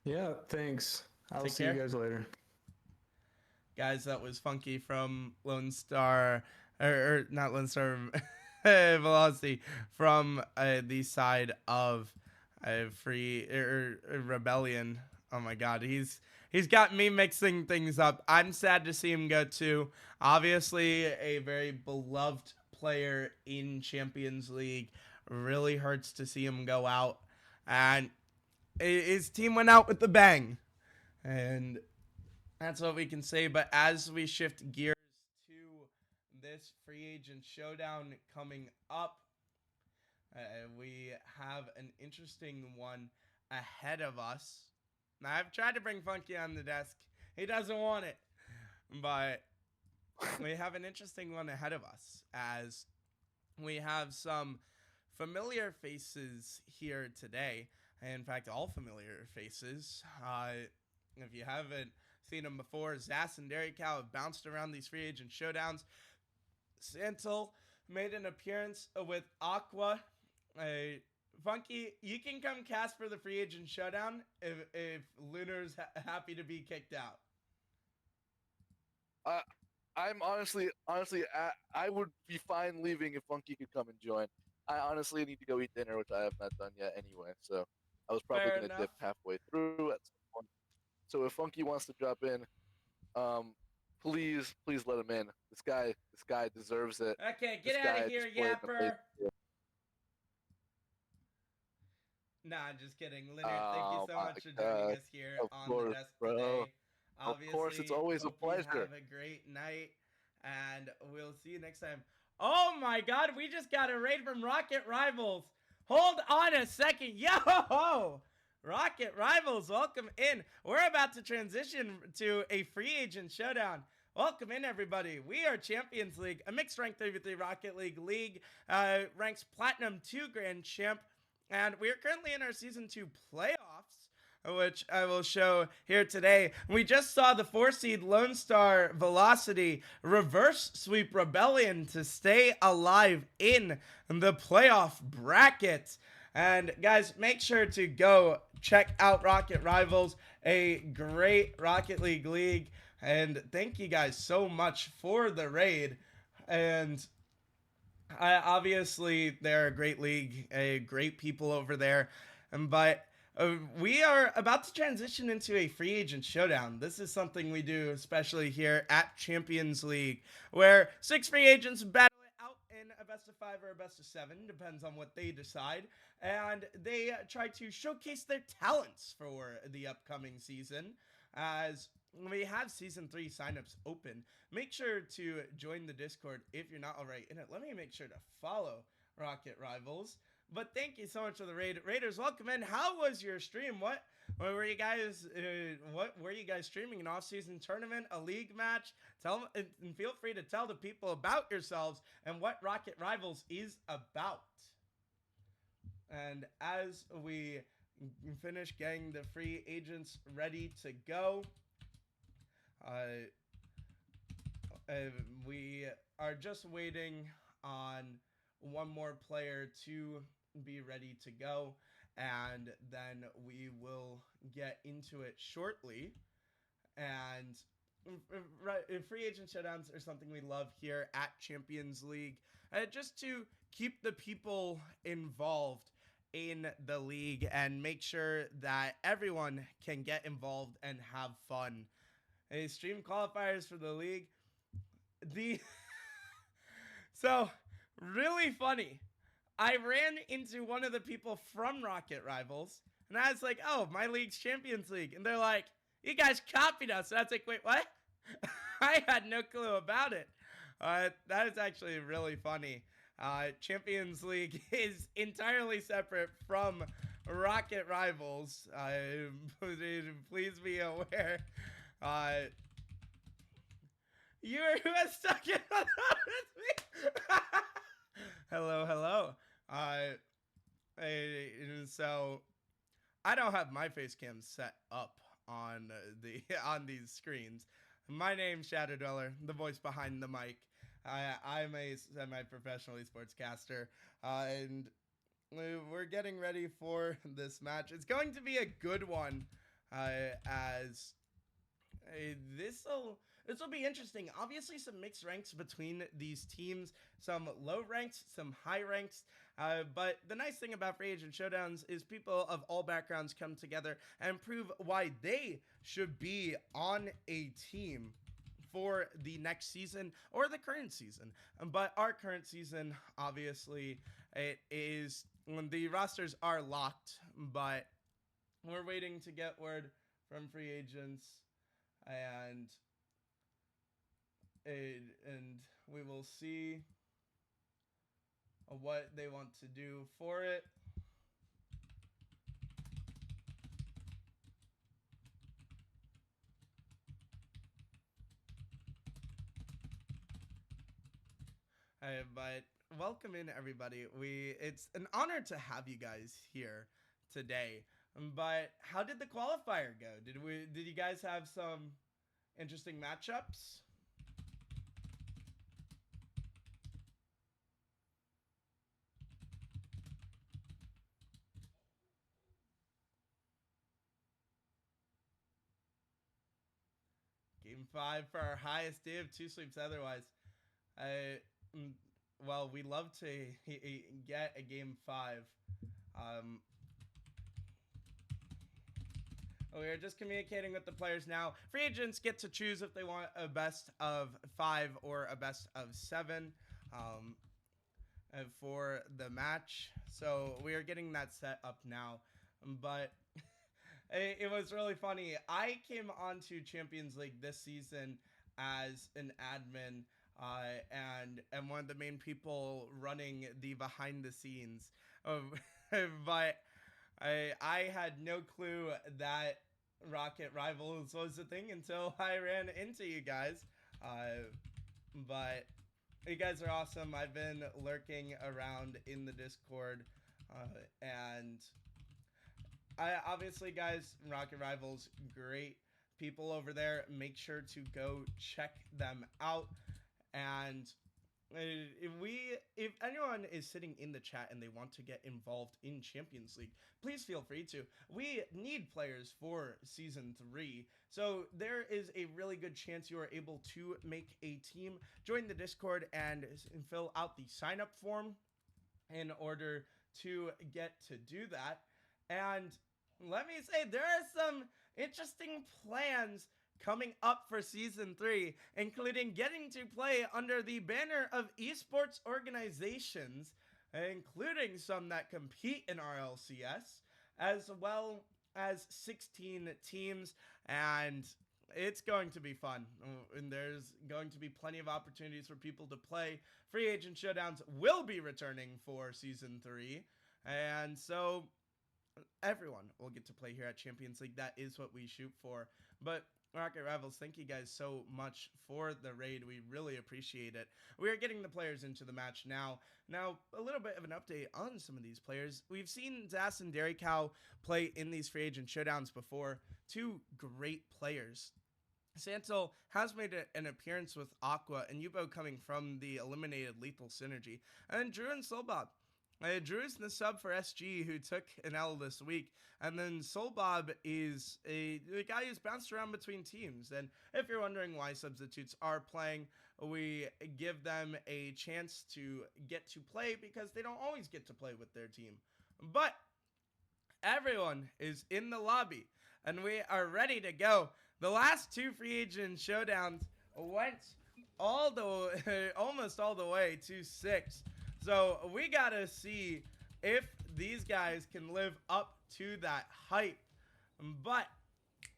Yeah, thanks. I'll Take see care. you guys later. Guys, that was Funky from Lone Star, or not Lone Star, Velocity, from the side of Rebellion. Oh my God, he's got me mixing things up. I'm sad to see him go too. Obviously, a very beloved player in Champions League. Really hurts to see him go out, and his team went out with a bang, and That's what we can say. But as we shift gears to this free agent showdown coming up, we have an interesting one ahead of us. Now, I've tried to bring Funky on the desk. He doesn't want it. But we have an interesting one ahead of us as we have some familiar faces here today. In fact, all familiar faces. If you haven't seen them before, Zas and Derek Cow have bounced around these free agent showdowns. Santel made an appearance with Aqua. Funky, you can come cast for the free agent showdown if Lunar's happy to be kicked out. I'm honestly, I would be fine leaving if Funky could come and join. I honestly need to go eat dinner, which I have not done yet anyway. So I was probably Fair gonna dip enough. halfway through at some point. So if Funky wants to drop in, please let him in. This guy deserves it. Okay, This get out guy of here, displayed an Yapper. amazing- Nah, just kidding. Leonard, thank you Oh so my much for joining God. us here Of on course, the desk bro. today. Of course, it's always a hope you pleasure. have a great night, and we'll see you next time. Oh my God, we just got a raid from Rocket Rivals. Hold on a second. Yo! Rocket Rivals, welcome in. We're about to transition to a free agent showdown. Welcome in, everybody. We are Champions League, a mixed rank 3v3 Rocket League league, ranks Platinum 2 Grand Champ, and we are currently in our Season 2 playoffs, which I will show here today. We just saw the 4-seed Lone Star Velocity reverse sweep Rebellion to stay alive in the playoff bracket. And guys, make sure to go check out Rocket Rivals, a great Rocket League league. And thank you guys so much for the raid. And obviously, they're a great league, great people over there. But we are about to transition into a free agent showdown. This is something we do, especially here at Champions League, where 6 free agents battle it out in a best of 5 or a best of 7, depends on what they decide. And they try to showcase their talents for the upcoming season. As we have Season 3 signups open, make sure to join the Discord if you're not already in it. Let me make sure to follow Rocket Rivals. But thank you so much for the raid. Raiders, welcome in. How was your stream? What were you guys? What were you guys streaming? An off-season tournament, a league match? Tell and feel free to tell the people about yourselves and what Rocket Rivals is about. And as we finish getting the free agents ready to go, we are just waiting on one more player to be ready to go, and then we will get into it shortly. And free agent showdowns are something we love here at Champions League, just to keep the people involved in the league and make sure that everyone can get involved and have fun. Stream qualifiers for the league. So, really funny. I ran into one of the people from Rocket Rivals, and I was like, oh, my league's Champions League. And they're like, you guys copied us. And I was like, wait, what? I had no clue about it. That is actually really funny. Champions League is entirely separate from Rocket Rivals. Please be aware. You are who has stuck it on with me. Hello. So I don't have my face cam set up on these screens. My name's Shadow Dweller, the voice behind the mic. I'm a semi-professional esportscaster, and we're getting ready for this match. It's going to be a good one, as this will be interesting. Obviously, some mixed ranks between these teams, some low ranks, some high ranks. But the nice thing about free agent showdowns is people of all backgrounds come together and prove why they should be on a team for the next season or the current season. But our current season, obviously, it is when the rosters are locked, but we're waiting to get word from free agents and and we will see what they want to do for it. But welcome in, everybody. It's an honor to have you guys here today. But how did the qualifier go? Did you guys have some interesting matchups? Game 5 for our highest day of 2 sweeps otherwise. Well, we love to get a game 5. We are just communicating with the players now. Free agents get to choose if they want a best of 5 or a best of 7 for the match. So we are getting that set up now. But it was really funny. I came onto Champions League this season as an admin and am one of the main people running the behind the scenes. But I had no clue that Rocket Rivals was a thing until I ran into you guys. But you guys are awesome. I've been lurking around in the Discord and obviously, guys, Rocket Rivals, great people over there. Make sure to go check them out. And if anyone is sitting in the chat and they want to get involved in Champions League, please feel free to. We need players for Season 3. So there is a really good chance you are able to make a team, join the Discord, and fill out the sign-up form in order to get to do that. And let me say, there are some interesting plans coming up for Season 3, including getting to play under the banner of esports organizations, including some that compete in RLCS, as well as 16 teams, and it's going to be fun. And there's going to be plenty of opportunities for people to play. Free agent showdowns will be returning for Season 3, and so everyone will get to play here at Champions League. That is what we shoot for. But Rocket Rivals, thank you guys so much for the raid. We really appreciate it. We are getting the players into the match now. Now, a little bit of an update on some of these players. We've seen Zas and Dairy Cow play in these free agent showdowns before. 2 great players. Santel has made an appearance with Aqua and Yubo coming from the eliminated Lethal Synergy. And then Drew and Soulbob. Drew is the sub for SG who took an L this week, and then Soulbob is a guy who's bounced around between teams. And if you're wondering why substitutes are playing, we give them a chance to get to play because they don't always get to play with their team. But everyone is in the lobby, and we are ready to go. The last 2 free agent showdowns went almost all the way to 6. So we gotta see if these guys can live up to that hype. But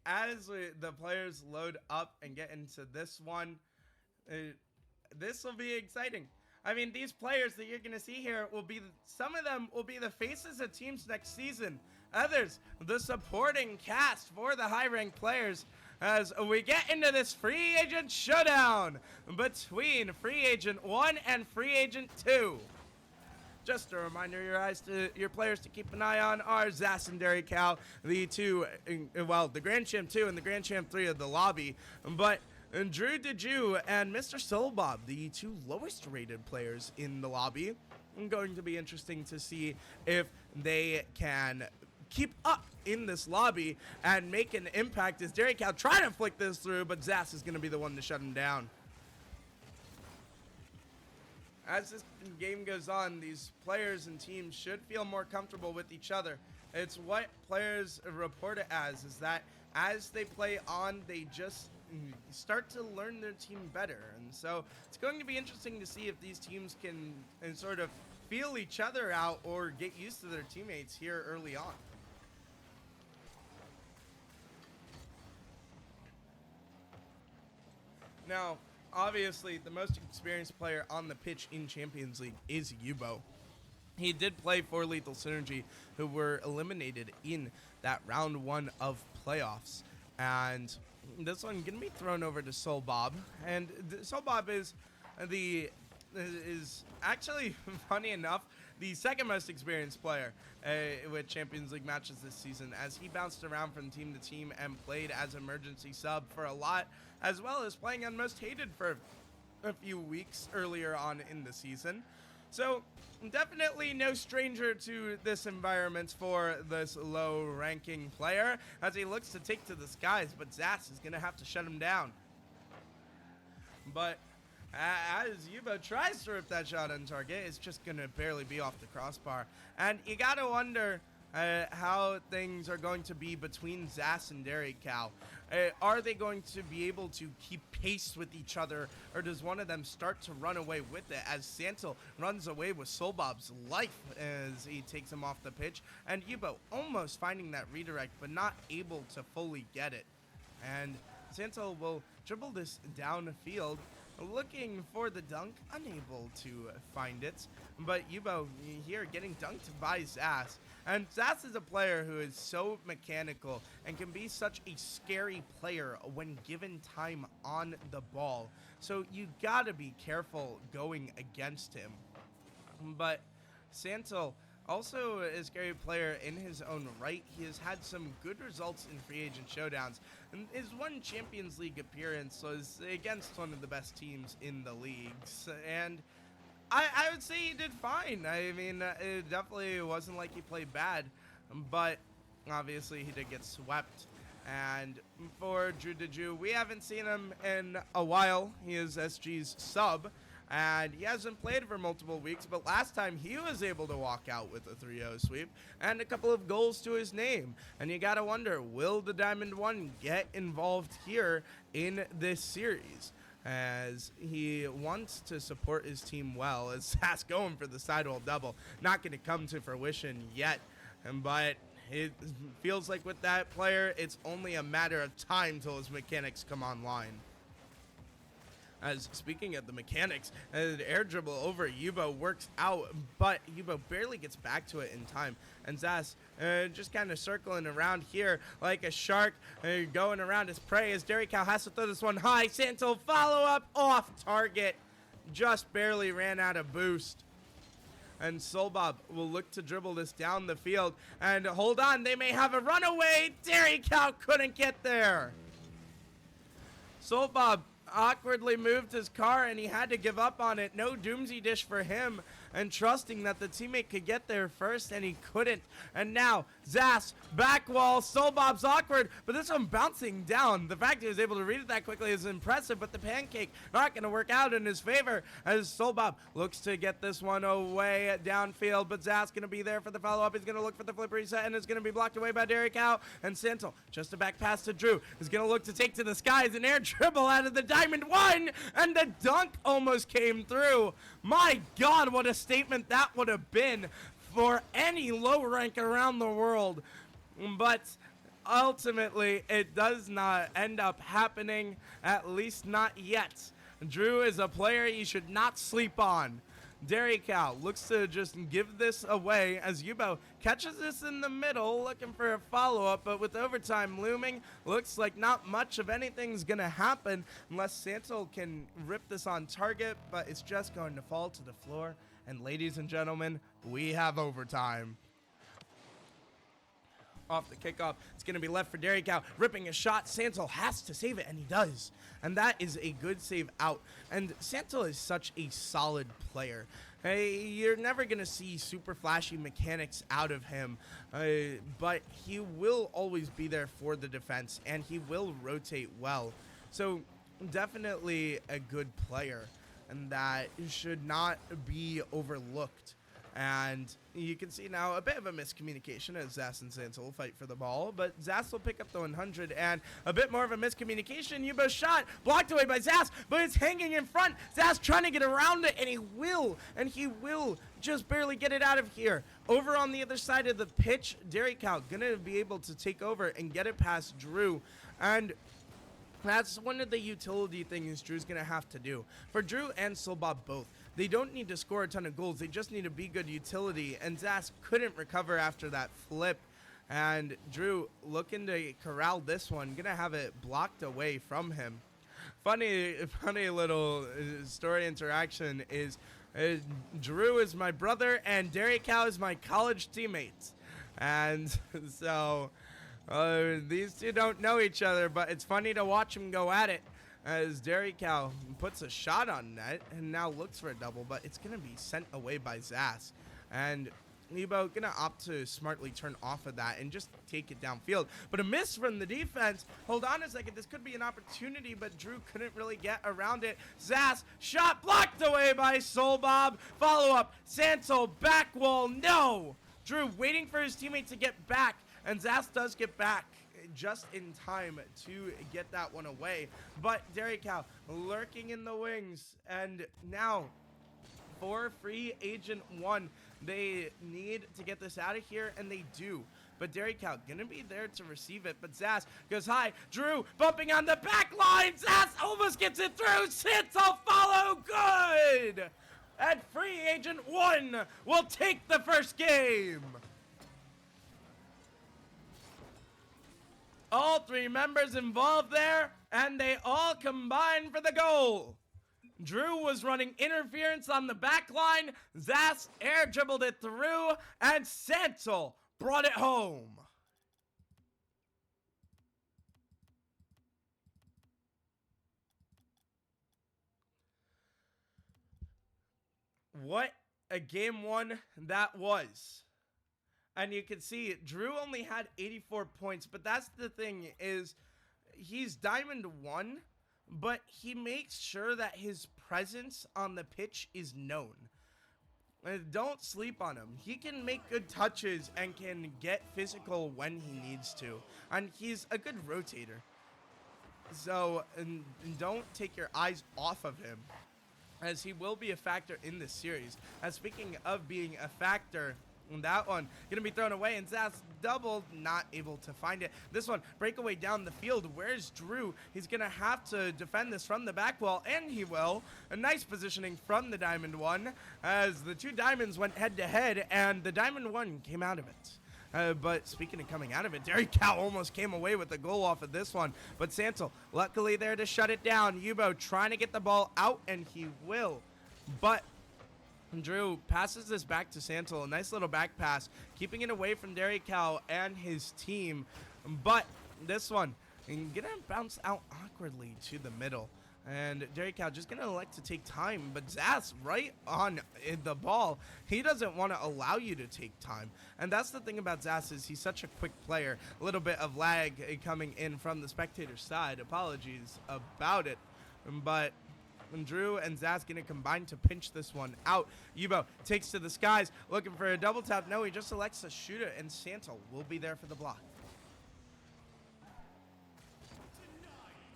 as the players load up and get into this one, this will be exciting. I mean, these players that you're gonna see here will be, some of them will be the faces of teams next season. Others, the supporting cast for the high-ranked players. As we get into this free agent showdown between free agent 1 and free agent 2. Just a reminder, your players to keep an eye on are Zas and Dairy Cow, the 2, well, the Grand Champ 2 and the Grand Champ 3 of the lobby. But Drew DeJew and Mr. Soulbob, the 2 lowest rated players in the lobby. Going to be interesting to see if they can keep up in this lobby and make an impact as Dairy Cow trying to flick this through, but Zas is going to be the one to shut him down. As this game goes on, these players and teams should feel more comfortable with each other. It's what players report it as, is that as they play on, they just start to learn their team better. And so it's going to be interesting to see if these teams can sort of feel each other out or get used to their teammates here early on. Now, obviously, the most experienced player on the pitch in Champions League is Yubo. He did play for Lethal Synergy, who were eliminated in that round 1 of playoffs. And this one gonna be thrown over to Soul Bob. And Soul Bob is actually, funny enough, the second most experienced player with Champions League matches this season, as he bounced around from team to team and played as emergency sub for a lot, as well as playing on Most Hated for a few weeks earlier on in the season. So definitely no stranger to this environment for this low-ranking player, as he looks to take to the skies, but Zas is going to have to shut him down. But as Yubo tries to rip that shot on target, it's just going to barely be off the crossbar. And you got to wonder how things are going to be between Zas and Derrycow. Are they going to be able to keep pace with each other, or does one of them start to run away with it, as Santil runs away with Soulbob's life as he takes him off the pitch, and Yubo almost finding that redirect but not able to fully get it. And Santil will dribble this down the field, looking for the dunk, unable to find it, but Yubo here getting dunked by Zas. And Zas is a player who is so mechanical and can be such a scary player when given time on the ball. So you gotta be careful going against him. But Santil, also a scary player in his own right. He has had some good results in free agent showdowns. And his one Champions League appearance was against one of the best teams in the leagues. And I would say he did fine. I mean, it definitely wasn't like he played bad, but obviously he did get swept. And for Drew DeJew, we haven't seen him in a while. He is SG's sub, and he hasn't played for multiple weeks, but last time he was able to walk out with a 3-0 sweep and a couple of goals to his name. And you gotta wonder, will the Diamond One get involved here in this series, as he wants to support his team well, as Zas going for the sidewall double. Not going to come to fruition yet, but it feels like with that player, it's only a matter of time till his mechanics come online. As speaking of the mechanics, an air dribble over Yubo works out, but Yubo barely gets back to it in time. And Zas just kind of circling around here like a shark, going around his prey, as Derrycow has to throw this one high. Santil follow up off target, just barely ran out of boost. And Soulbob will look to dribble this down the field. And hold on, they may have a runaway. Derrycow couldn't get there. Soulbob awkwardly moved his car, and he had to give up on it. No doomsy dish for him, and trusting that the teammate could get there first, and he couldn't. And now Zas back wall. Soulbob's awkward, but this one bouncing down. The fact he was able to read it that quickly is impressive, but the pancake not going to work out in his favor, as Soulbob looks to get this one away downfield, but Zas going to be there for the follow-up. He's going to look for the flip reset, and it's going to be blocked away by Derrycow. And Santil, just a back pass to Drew, is going to look to take to the skies, an air dribble out of the Diamond One, and the dunk almost came through. My God, what a statement that would have been for any low rank around the world. But ultimately, it does not end up happening, at least not yet. Drew is a player you should not sleep on. Derrycow looks to just give this away, as Yubo catches this in the middle, looking for a follow-up, but with overtime looming, looks like not much of anything's going to happen unless Santil can rip this on target, but it's just going to fall to the floor. And ladies and gentlemen, we have overtime. Off the kickoff, it's going to be left for Derrycow, ripping a shot. Santil has to save it, and he does. And that is a good save out. And Santil is such a solid player. You're never going to see super flashy mechanics out of him, but he will always be there for the defense, and he will rotate well. So definitely a good player, and that should not be overlooked. And you can see now a bit of a miscommunication as Zas and Santil will fight for the ball, but Zas will pick up the 100, and a bit more of a miscommunication. Yubo's shot blocked away by Zas, but it's hanging in front. Zas trying to get around it, and he will just barely get it out of here. Over on the other side of the pitch, Derrycow gonna be able to take over and get it past Drew. And That's one of the utility things Drew's going to have to do. For Drew and Soulbob both, they don't need to score a ton of goals. They just need to be good utility. And Zas couldn't recover after that flip. And Drew looking to corral this one, going to have it blocked away from him. Funny little story interaction is Drew is my brother and Derry Cow is my college teammates. And so these two don't know each other, but it's funny to watch them go at it as Derry Cow puts a shot on net and now looks for a double, but it's going to be sent away by Zas. And Nebo gonna opt to smartly turn off of that and just take it downfield. But a miss from the defense. Hold on a second. This could be an opportunity, but Drew couldn't really get around it. Zas shot blocked away by Soulbob. Follow up. Santo back wall. No. Drew waiting for his teammate to get back, and Zas does get back just in time to get that one away. But Derry Cow lurking in the wings, and now for free agent 1. They need to get this out of here, and they do. But Derry Cow gonna be there to receive it. But Zas goes high. Drew bumping on the back line. Zas almost gets it through. Santo follow good. And free agent 1 will take the first game. All 3 members involved there, and they all combine for the goal. Drew was running interference on the back line. Zas air dribbled it through, and Santo brought it home. What a game 1 that was. And you can see Drew only had 84 points, but that's the thing is he's Diamond 1, but he makes sure that his presence on the pitch is known. Don't sleep on him. He can make good touches and can get physical when he needs to. And he's a good rotator. So and don't take your eyes off of him, as he will be a factor in this series. And speaking of being a factor, that one gonna be thrown away, and Zas doubled, not able to find it. This one breakaway down the field. Where's Drew? He's gonna have to defend this from the back wall, and he will. A nice positioning from the Diamond 1 as the 2 diamonds went head to head, and the Diamond 1 came out of it. But speaking of coming out of it, Derry Cow almost came away with a goal off of this one, but Santo luckily there to shut it down. Yubo trying to get the ball out, and he will, but Drew passes this back to Santo. A nice little back pass, keeping it away from Derry Cow and his team. But this one, gonna bounce out awkwardly to the middle. And Derry Cow just gonna elect to take time. But Zas right on the ball. He doesn't want to allow you to take time. And that's the thing about Zas is he's such a quick player. A little bit of lag coming in from the spectator side. Apologies about it. But Drew and Zas gonna combine to pinch this one out. Yubo takes to the skies, looking for a double tap. No, he just selects to shoot it, and Santo will be there for the block.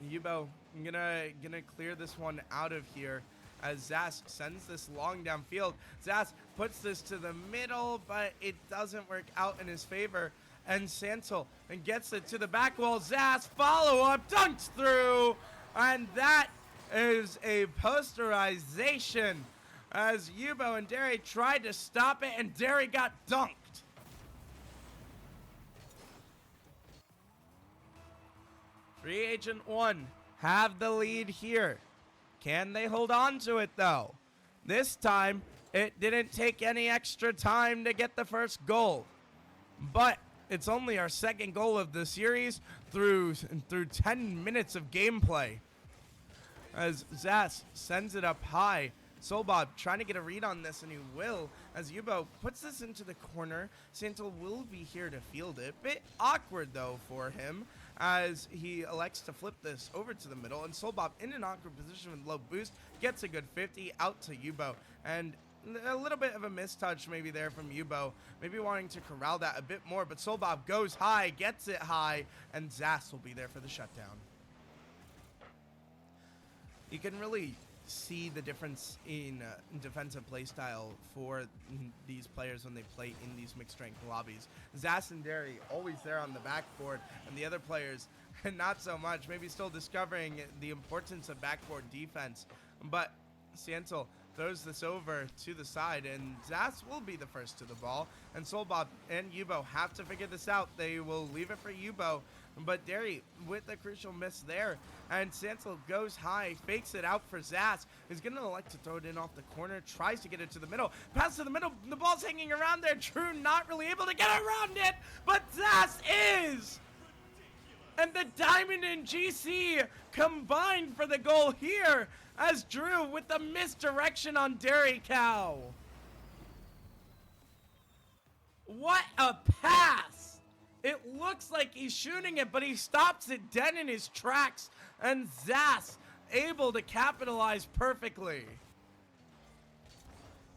Yubo gonna clear this one out of here as Zas sends this long downfield. Zas puts this to the middle, but it doesn't work out in his favor. And Santo gets it to the back wall. Zas follow up, dunks through, and that is a posterization as Yubo and Derry tried to stop it, and Derry got dunked. Free agent 1 have the lead here. Can they hold on to it though? This time it didn't take any extra time to get the first goal, but it's only our second goal of the series through 10 minutes of gameplay. As Zas sends it up high. Soulbob trying to get a read on this, and he will, as Yubo puts this into the corner. Santo will be here to field it. Bit awkward, though, for him, as he elects to flip this over to the middle, and Soulbob in an awkward position with low boost, gets a good 50 out to Yubo, and a little bit of a mistouch maybe there from Yubo, maybe wanting to corral that a bit more, but Soulbob goes high, gets it high, and Zas will be there for the shutdown. You can really see the difference in defensive playstyle for these players when they play in these mixed strength lobbies. Zas and Derry always there on the backboard, and the other players not so much. Maybe still discovering the importance of backboard defense. But Sientel throws this over to the side, and Zas will be the first to the ball. And Solbob and Yubo have to figure this out. They will leave it for Yubo, but Derry with a crucial miss there. And Sientel goes high, fakes it out for Zas. Is going to elect to throw it in off the corner, tries to get it to the middle. Pass to the middle, the ball's hanging around there. Drew not really able to get around it, but Zas is! And the Diamond and GC combined for the goal here as Drew with the misdirection on Dairy Cow. What a pass! It looks like he's shooting it, but he stops it dead in his tracks, and Zas able to capitalize perfectly.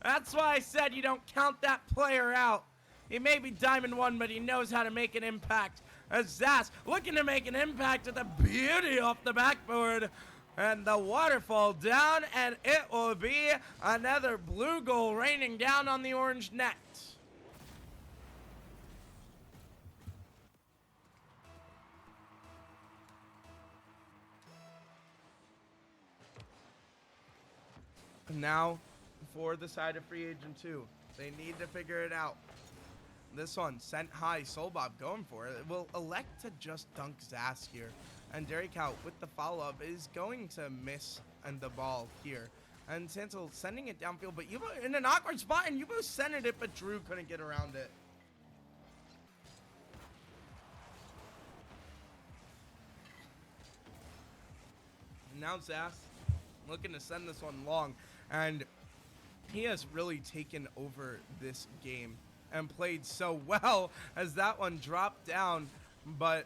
That's why I said you don't count that player out. He may be Diamond 1, but he knows how to make an impact. As Zas looking to make an impact with a beauty off the backboard. And the waterfall down, and it will be another blue goal raining down on the orange net. Now, for the side of free agent 2, they need to figure it out. This one sent high, Solbob going for it. Will elect to just dunk Zas here. And Dairy Cow with the follow-up is going to miss and the ball here. And Sientel sending it downfield, but Yubo in an awkward spot, and Yubo centered it, but Drew couldn't get around it. Now Zas looking to send this one long, and he has really taken over this game and played so well as that one dropped down, but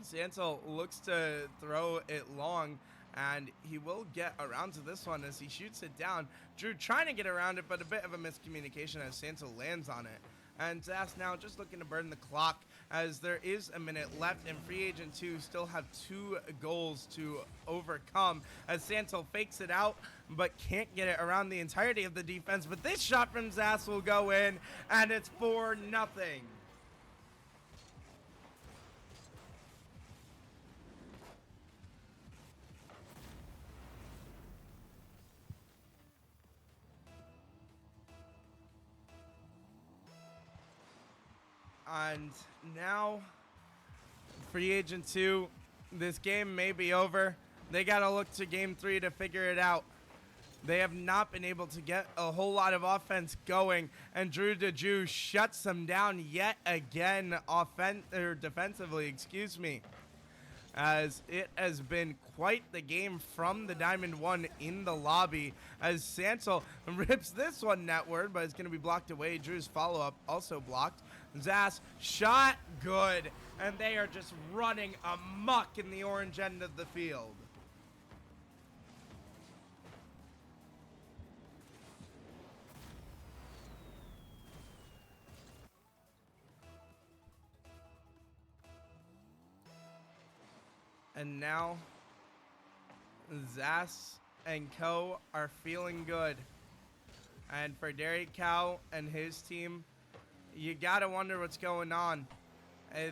Sientel looks to throw it long, and he will get around to this one as he shoots it down. Drew trying to get around it, but a bit of a miscommunication as Sientel lands on it. And Zas now just looking to burn the clock as there is a minute left, and free agent 2 still have 2 goals to overcome as Sientel fakes it out but can't get it around the entirety of the defense. But this shot from Zas will go in, and it's 4-0. And now, free agent 2, this game may be over. They got to look to game 3 to figure it out. They have not been able to get a whole lot of offense going, and Drew DeJew shuts them down yet again defensively, as it has been quite the game from the Diamond 1 in the lobby as Sientel rips this one netward, but it's going to be blocked away. Drew's follow-up also blocked. Zas shot good, and they are just running amok in the orange end of the field. And now, Zas and co are feeling good. And for Dairy Cow and his team, you gotta wonder what's going on.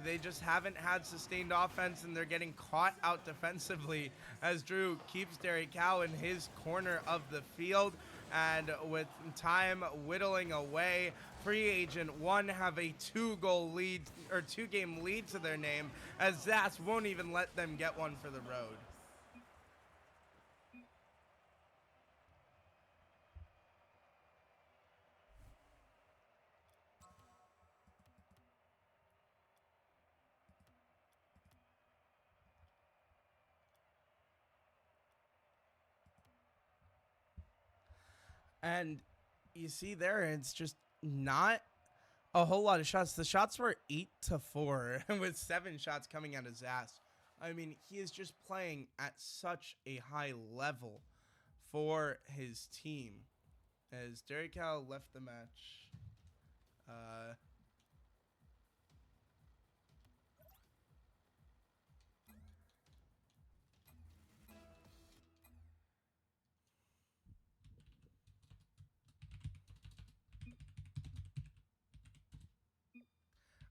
They just haven't had sustained offense, and they're getting caught out defensively as Drew keeps Dairy Cow in his corner of the field. And with time whittling away, free agent 1 have a 2-game lead to their name as Zas won't even let them get one for the road. And you see there, it's just not a whole lot of shots. The shots were 8-4 with 7 shots coming out of Zas. I mean, he is just playing at such a high level for his team. As Dairy Cow left the match.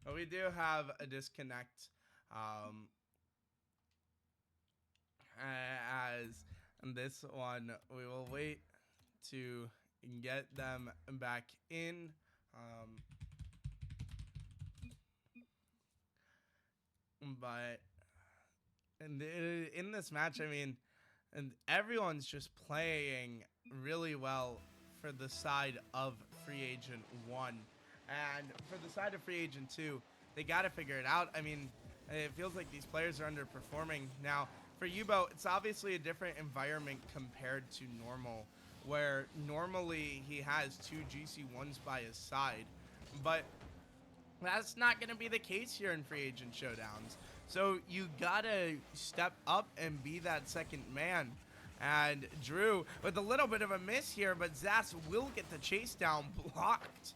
But we do have a disconnect as this one, we will wait to get them back in. But in this match, I mean, and everyone's just playing really well for the side of Free Agent 1. And for the side of Free Agent 2, they got to figure it out. I mean, it feels like these players are underperforming. Now, for Yubo, it's obviously a different environment compared to normal, where normally he has 2 GC1s by his side. But that's not going to be the case here in Free Agent Showdowns. So you gotta step up and be that second man. And Drew with a little bit of a miss here, but Zas will get the chase down, blocked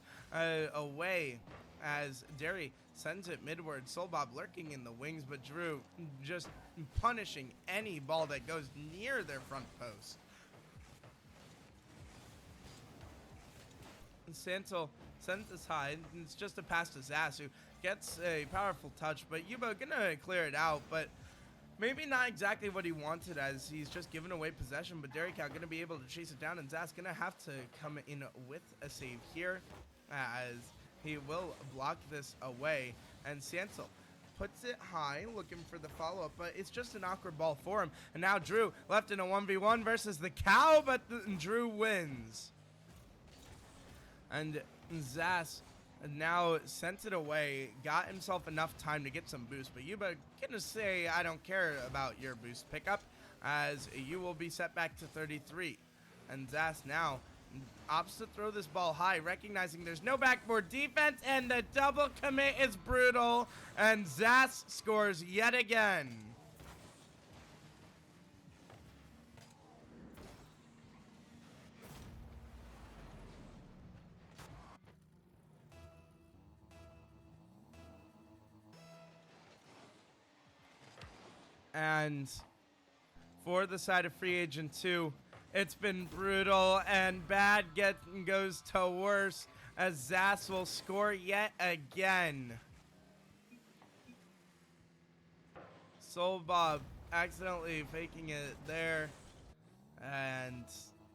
away as Derry sends it midward. Soulbob lurking in the wings, but Drew just punishing any ball that goes near their front post. Santel sends this high, and it's just a pass to Zas, who gets a powerful touch, but Yubo gonna clear it out, but maybe not exactly what he wanted, as he's just given away possession, but Derek Cow gonna be able to chase it down, and Zas gonna have to come in with a save here, as he will block this away, and Santel puts it high, looking for the follow-up, but it's just an awkward ball for him, and now Drew left in a 1v1 versus the Cow, but Drew wins. And Zas now sent it away, got himself enough time to get some boost, but Yuba gonna say, I don't care about your boost pickup, as you will be set back to 33. And Zas now opts to throw this ball high, recognizing there's no backboard defense, and the double commit is brutal, and Zas scores yet again. And for the side of Free Agent 2, it's been brutal, and bad goes to worse, as Zas will score yet again. Soulbob accidentally faking it there, and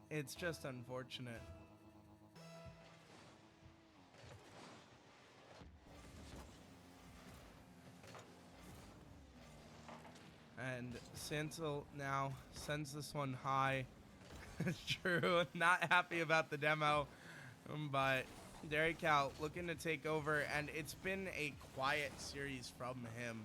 it's just unfortunate. And Santel now sends this one high. Drew not happy about the demo, but Derry Cow looking to take over, and it's been a quiet series from him.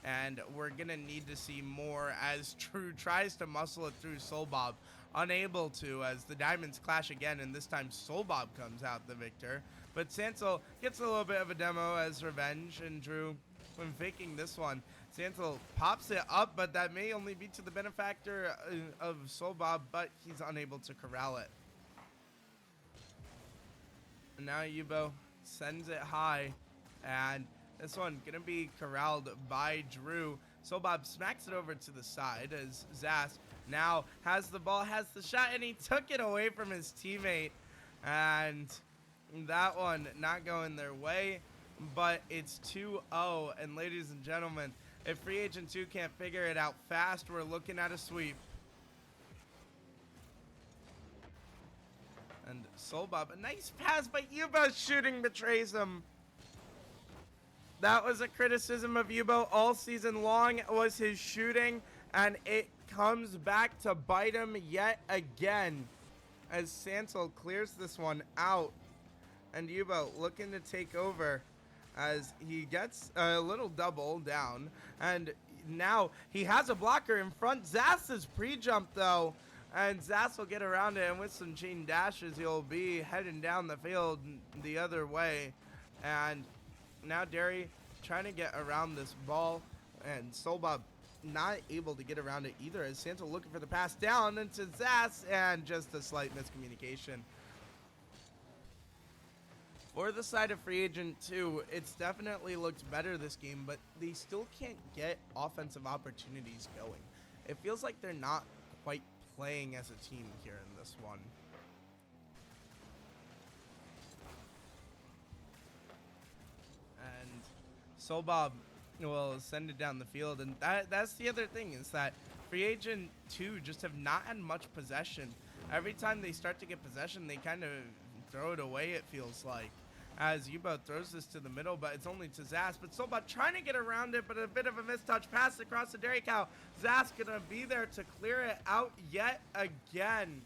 And we're gonna need to see more as Drew tries to muscle it through Soulbob. Unable to, as the diamonds clash again, and this time Soulbob comes out the victor. But Santel gets a little bit of a demo as revenge, and Drew, when faking this one, Santel pops it up, but that may only be to the benefactor of Soulbob, but he's unable to corral it. And now Yubo sends it high, and this one gonna be corralled by Drew. Soulbob smacks it over to the side as Zas now has the ball, has the shot, and he took it away from his teammate. And that one not going their way, but it's 2-0. And ladies and gentlemen, if Free Agent 2 can't figure it out fast, we're looking at a sweep. And Soulbob, a nice pass, but Yubo's shooting betrays him. That was a criticism of Yubo all season long, was his shooting, and it comes back to bite him yet again as Santel clears this one out. And Yubo looking to take over as he gets a little double down, and now he has a blocker in front. Zas is pre-jump though, and Zas will get around it, and with some chain dashes he'll be heading down the field the other way. And now Derry trying to get around this ball, and Soulbob not able to get around it either, as Santel looking for the pass down into Zas, and just a slight miscommunication. For the side of Free Agent 2, it's definitely looked better this game, but they still can't get offensive opportunities going. It feels like they're not quite playing as a team here in this one. And Soulbob will send it down the field. And that's the other thing, is that free agent 2 just have not had much possession. Every time they start to get possession, they kind of throw it away, it feels like. As Yubo throws this to the middle, but it's only to Zas. But Sobot trying to get around it, but a bit of a mistouch pass across the Dairy Cow. Zas gonna be there to clear it out yet again.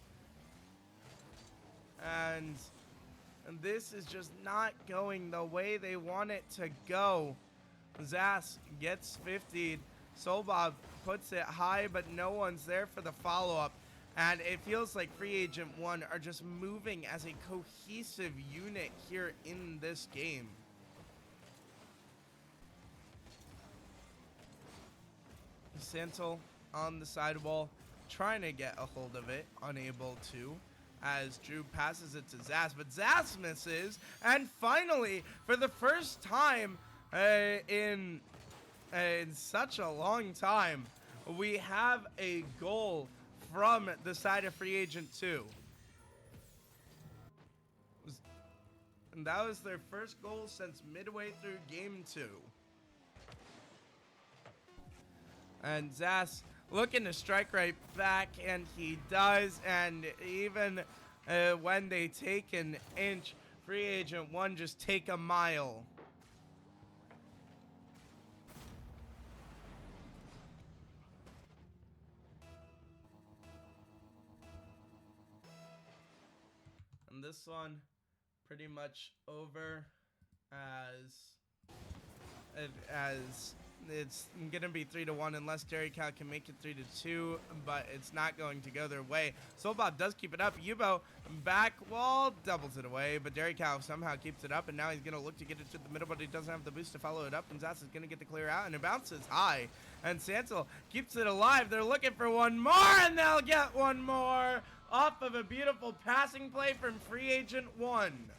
And this is just not going the way they want it to go. Zas gets 50'd. Sobot puts it high, but no one's there for the follow-up. And it feels like Free Agent 1 are just moving as a cohesive unit here in this game. Santel on the sidewall, trying to get a hold of it, unable to, as Drew passes it to Zas, but Zas misses. And finally, for the first time in such a long time, we have a goal from the side of Free Agent 2. And that was their first goal since midway through Game 2. And Zas looking to strike right back, and he does. And even when they take an inch, Free Agent 1 just take a mile. And this one pretty much over, as it's gonna be 3-1 unless Dairy Cow can make it 3-2, but it's not going to go their way. Soulbob does keep it up. Yubo back wall doubles it away, but Dairy Cow somehow keeps it up, and now he's gonna look to get it to the middle, but he doesn't have the boost to follow it up, and Zas is gonna get the clear out, and it bounces high, and Santel keeps it alive. They're looking for one more, and they'll get one more off of a beautiful passing play from Free Agent 1.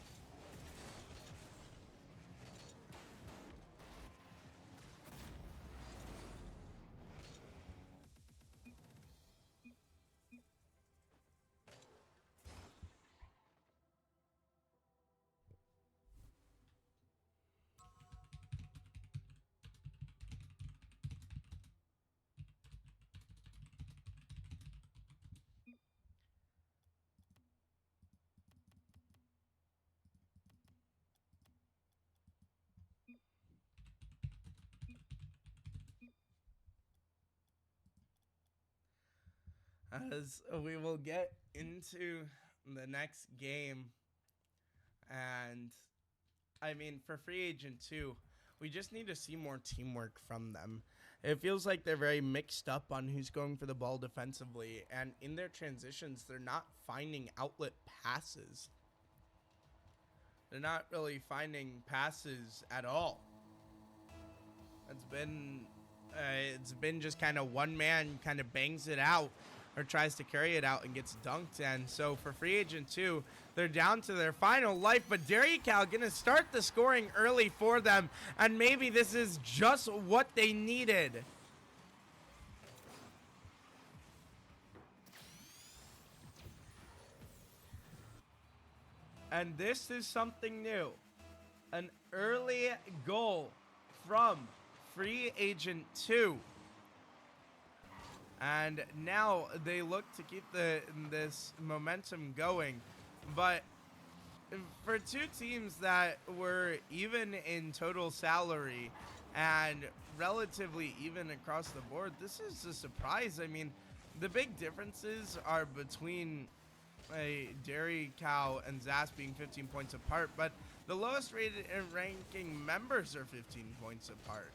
As we will get into the next game. And I mean, for Free Agent 2, we just need to see more teamwork from them. It feels like they're very mixed up on who's going for the ball defensively, and in their transitions, they're not finding outlet passes. They're not really finding passes at all. It's been just kind of one man kind of bangs it out or tries to carry it out and gets dunked. And so for Free Agent 2, they're down to their final life, but Dairy Cow gonna start the scoring early for them, and maybe this is just what they needed. And this is something new. An early goal from Free Agent 2. And now they look to keep this momentum going. But for two teams that were even in total salary and relatively even across the board, this is a surprise. I mean, the big differences are between a Dairy Cow and Zas being 15 points apart, but the lowest rated and ranking members are 15 points apart.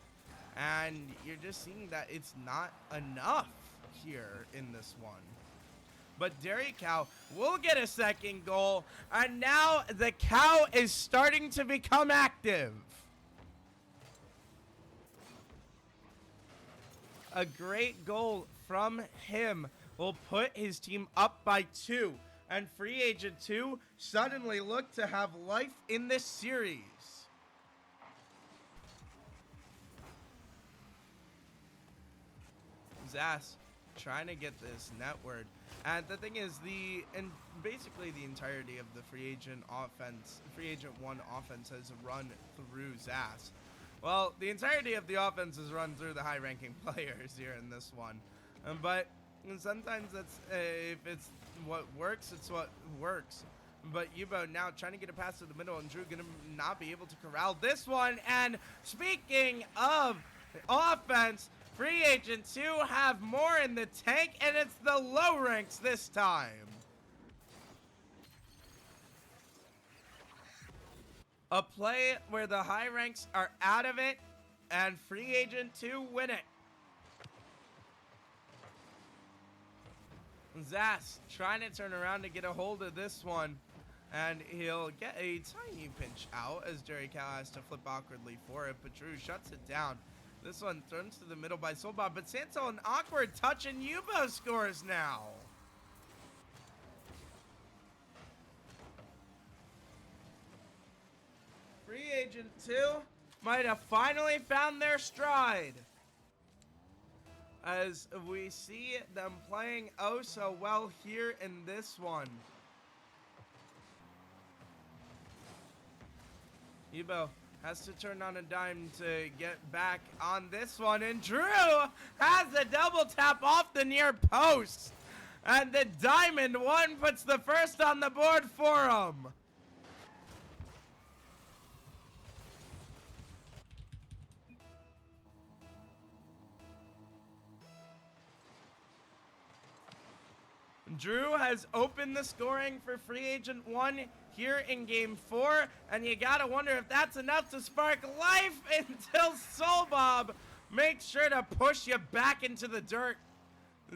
And you're just seeing that it's not enough here in this one. But Dairy Cow will get a second goal, and now the cow is starting to become active. A great goal from him will put his team up by 2, and Free Agent 2 suddenly look to have life in this series. Zas trying to get this netward, and the thing is, basically the entirety of the Free Agent 1 offense has run through Zas. Well, the entirety of the offense is run through the high-ranking players here in this one. But sometimes that's if it's what works, it's what works. But Yubo now trying to get a pass to the middle, and Drew gonna not be able to corral this one. And speaking of offense, Free Agent 2 have more in the tank, and it's the low ranks this time. A play where the high ranks are out of it, and Free Agent 2 win it. Zas trying to turn around to get a hold of this one, and he'll get a tiny pinch out as Jerry Cal has to flip awkwardly for it, but Drew shuts it down. This one turns to the middle by Soulbob, but Santo an awkward touch, and Yubo scores now. Free Agent 2 might have finally found their stride, as we see them playing oh so well here in this one. Yubo has to turn on a dime to get back on this one, and Drew has a double tap off the near post, and the diamond one puts the first on the board for him. Drew has opened the scoring for Free Agent 1 here in Game 4, and you gotta wonder if that's enough to spark life until Soulbob makes sure to push you back into the dirt.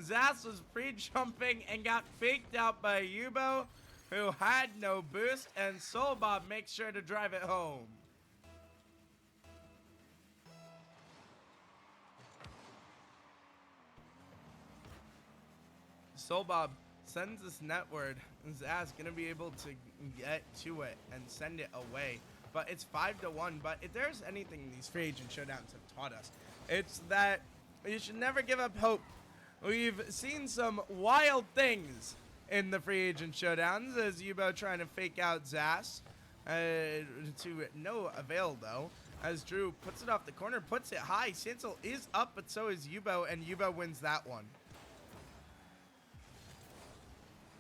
Zas was pre-jumping and got faked out by Yubo, who had no boost, and Soulbob makes sure to drive it home. Soulbob sends this netward. Zaz gonna be able to get to it and send it away. But it's 5-1. But if there's anything these free agent showdowns have taught us, it's that you should never give up hope. We've seen some wild things in the free agent showdowns, as Yubo trying to fake out Zaz. To no avail, though, as Drew puts it off the corner, puts it high. Sansel is up, but so is Yubo, and Yubo wins that one.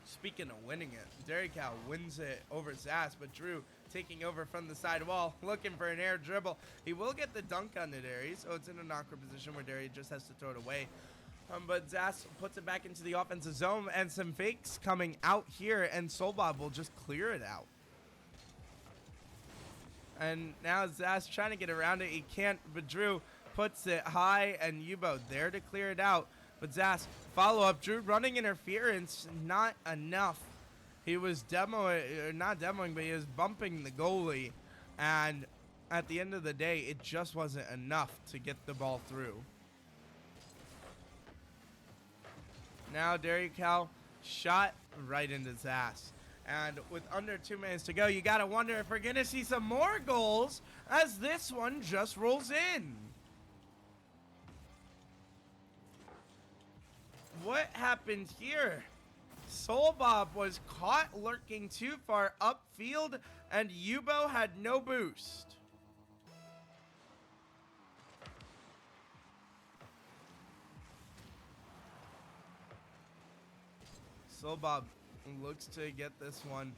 Speaking of winning it, Derrical wins it over Zaz, but Drew taking over from the side wall, looking for an air dribble. He will get the dunk on it, Derry, so it's in an awkward position where Derry just has to throw it away. But Zaz puts it back into the offensive zone, and some fakes coming out here, and Soulbob will just clear it out. And now Zaz trying to get around it. He can't, but Drew puts it high, and Yubo there to clear it out. But Zaz, follow up, Drew running interference, not enough. He was not demoing, but he was bumping the goalie. And at the end of the day, it just wasn't enough to get the ball through. Now Derrical shot right into Zaz. And with under 2 minutes to go, you gotta wonder if we're gonna see some more goals as this one just rolls in. What happened here? Soulbob was caught lurking too far upfield, and Yubo had no boost. Soulbob looks to get this one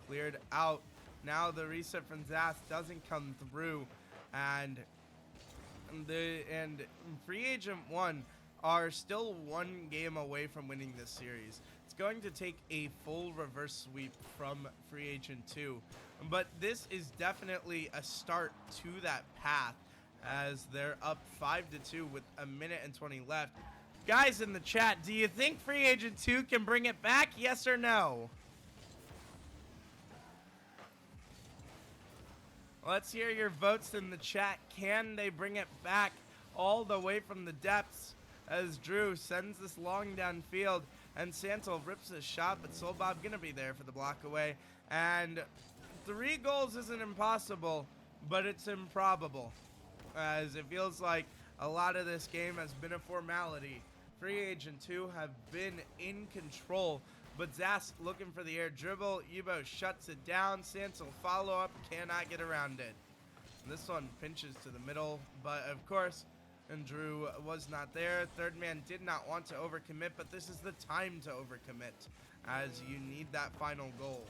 cleared out. Now the reset from Zaz doesn't come through, and Free Agent 1 are still one game away from winning this series. It's going to take a full reverse sweep from Free Agent 2, but this is definitely a start to that path as they're up 5-2 with 1:20 left. Guys in the chat, do you think Free Agent 2 can bring it back? Yes or no? Let's hear your votes in the chat. Can they bring it back all the way from the depths? As Drew sends this long downfield, and Santel rips a shot, but Soulbob gonna be there for the block away. And 3 goals isn't impossible, but it's improbable, as it feels like a lot of this game has been a formality. Free Agent 2 have been in control, but Zaz looking for the air dribble. Yubo shuts it down. Santel follow up, cannot get around it. This one pinches to the middle, but of course, and Drew was not there. Third man did not want to overcommit, but this is the time to overcommit, as you need that final goal.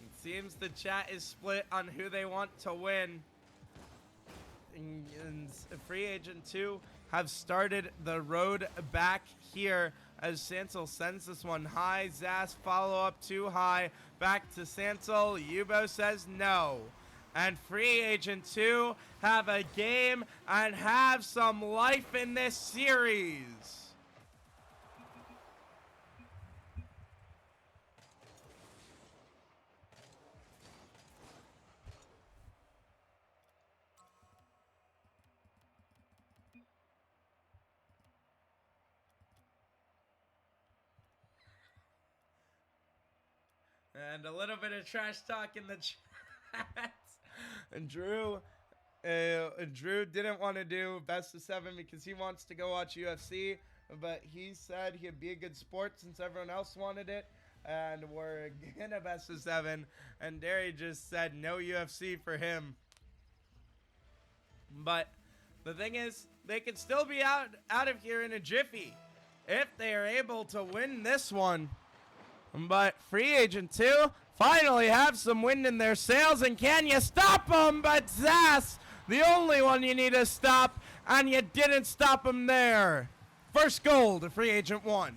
It seems the chat is split on who they want to win. And Free Agent 2 have started the road back here as Sansel sends this one high. Zas follow up too high. Back to Sansel. Yubo says no. And Free Agent 2 have a game and have some life in this series. And a little bit of trash talk in the chat. And Drew didn't want to do best of 7 because he wants to go watch UFC, but he said he'd be a good sport since everyone else wanted it, and we're gonna best of 7. And Derry just said no UFC for him. But the thing is, they could still be out of here in a jiffy if they are able to win this one. But Free Agent 2 finally have some wind in their sails, and can you stop them? But Zas, the only one you need to stop, and you didn't stop him there. First goal to Free Agent 1.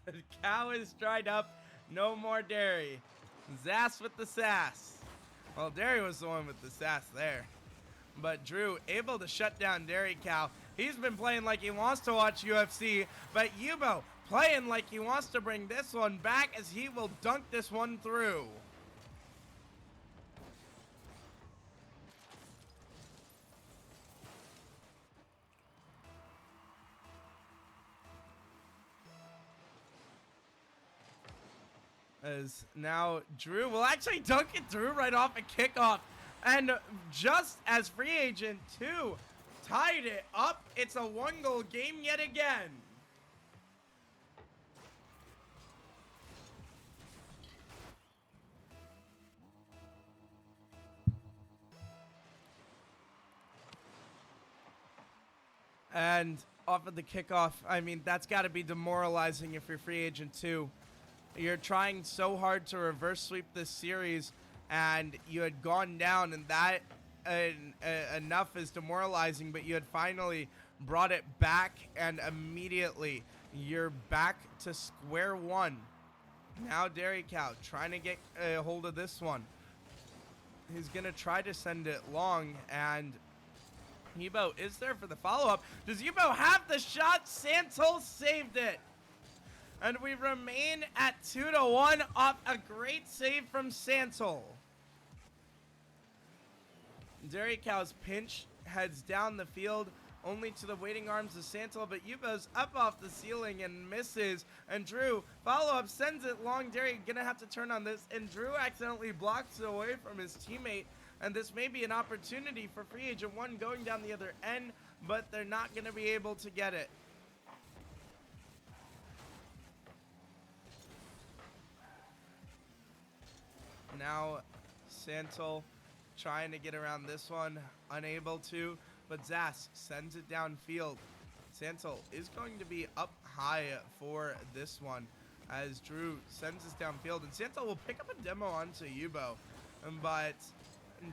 The cow is dried up, no more dairy. Zas with the sass. Well, Derry was the one with the sass there. But Drew able to shut down Dairy Cow. He's been playing like he wants to watch UFC, but Yubo playing like he wants to bring this one back as he will dunk this one through. As now Drew will actually dunk it through right off a kickoff. And just as Free Agent 2 tied it up, it's a 1-goal game yet again. And off of the kickoff, I mean, that's got to be demoralizing if you're Free Agent 2. You're trying so hard to reverse sweep this series, and you had gone down, and that enough is demoralizing, but you had finally brought it back, and immediately you're back to square one. Now Dairy Cow trying to get a hold of this one. He's going to try to send it long, and Yubo is there for the follow-up. Does Yubo have the shot? Santos saved it. And we remain at 2-1 off a great save from Santel. Dairy Cow's pinch heads down the field, only to the waiting arms of Santel, but Yubo's up off the ceiling and misses. And Drew, follow-up, sends it long. Dairy gonna have to turn on this, and Drew accidentally blocks it away from his teammate. And this may be an opportunity for Free Agent 1 going down the other end, but they're not gonna be able to get it. Now Santel trying to get around this one, unable to, but Zas sends it downfield. Santel is going to be up high for this one as Drew sends this downfield, and Santel will pick up a demo onto Yubo, but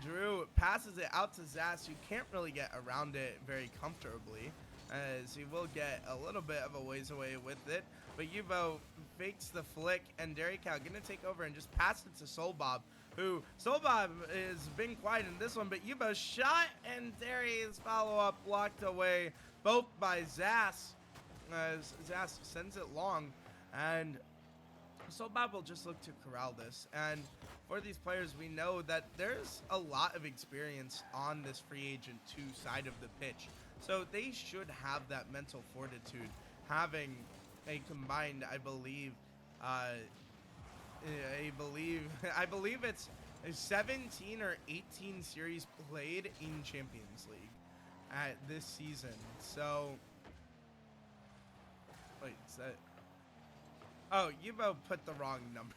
Drew passes it out to Zas, who can't really get around it very comfortably, as he will get a little bit of a ways away with it. But Yubo fakes the flick, and Dairy Cow gonna take over and just pass it to Soulbob, who Soulbob has been quiet in this one, but Yubo shot, and Dairy's follow-up blocked away, both by Zas, as Zas sends it long, and Soulbob will just look to corral this. And for these players, we know that there's a lot of experience on this Free Agent 2 side of the pitch, so they should have that mental fortitude, having a combined, I believe it's 17 or 18 series played in Champions League. at this season. So, wait, is that? Oh, Yubo put the wrong number.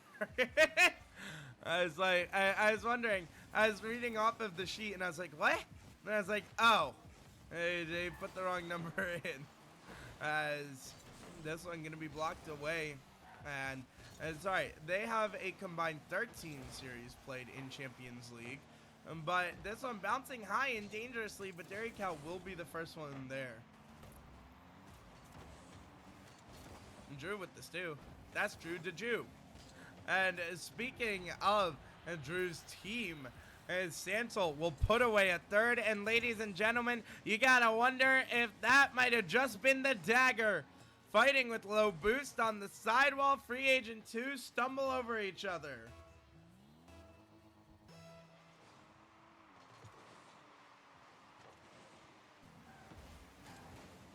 I was like, I was wondering. I was reading off of the sheet and I was like, what? And I was like, oh, they put the wrong number in. As this one gonna be blocked away, and sorry, they have a combined 13 series played in Champions League, but this one bouncing high and dangerously, but Dairy Cow will be the first one there. Drew with the stew. That's Drew to Jew. And speaking of Drew's team, Santel will put away a third, and ladies and gentlemen, you gotta wonder if that might have just been the dagger. Fighting with low boost on the sidewall, free agent 2 stumble over each other.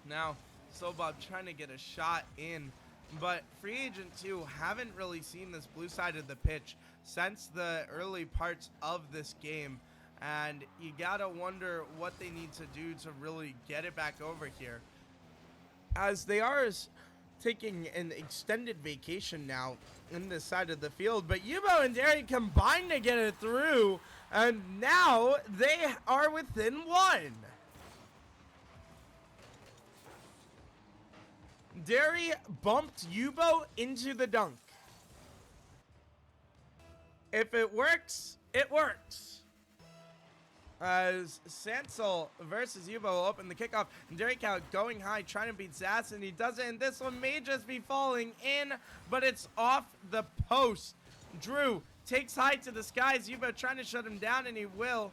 Now, Soulbob trying to get a shot in, but free agent 2 haven't really seen this blue side of the pitch since the early parts of this game, and you gotta wonder what they need to do to really get it back over here, as they are taking an extended vacation now in this side of the field. But Yubo and Derry combined to get it through, and now they are within 1. Derry bumped Yubo into the dunk. If it works, it works. As Sansel versus Yubo will open the kickoff, and Dairy Cow going high, trying to beat Zass, and he does it, and this one may just be falling in, but it's off the post. Drew takes high to the skies, Yubo trying to shut him down, and he will,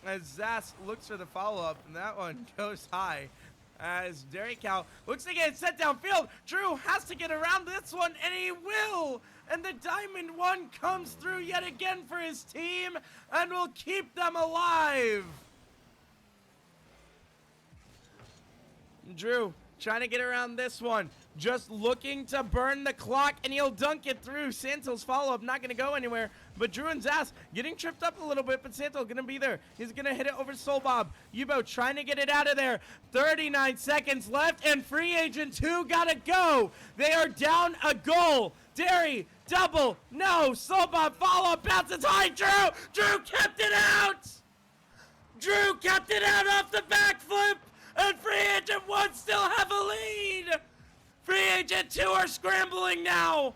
as Zass looks for the follow-up, and that one goes high. As Dairy Cow looks to get it set downfield, Drew has to get around this one, and he will! And the Diamond One comes through yet again for his team, and will keep them alive! Drew trying to get around this one, just looking to burn the clock, and he'll dunk it through. Santel's follow-up not going to go anywhere, but Drew and Zass getting tripped up a little bit, but Santel going to be there. He's going to hit it over Soulbob. Yubo trying to get it out of there. 39 seconds left, and free agent 2 got to go. They are down a goal. Derry, double, no. Soulbob follow-up, bounces high. Drew kept it out. Drew kept it out off the backflip, and free agent 1 still have a lead. Free agent 2 are scrambling now.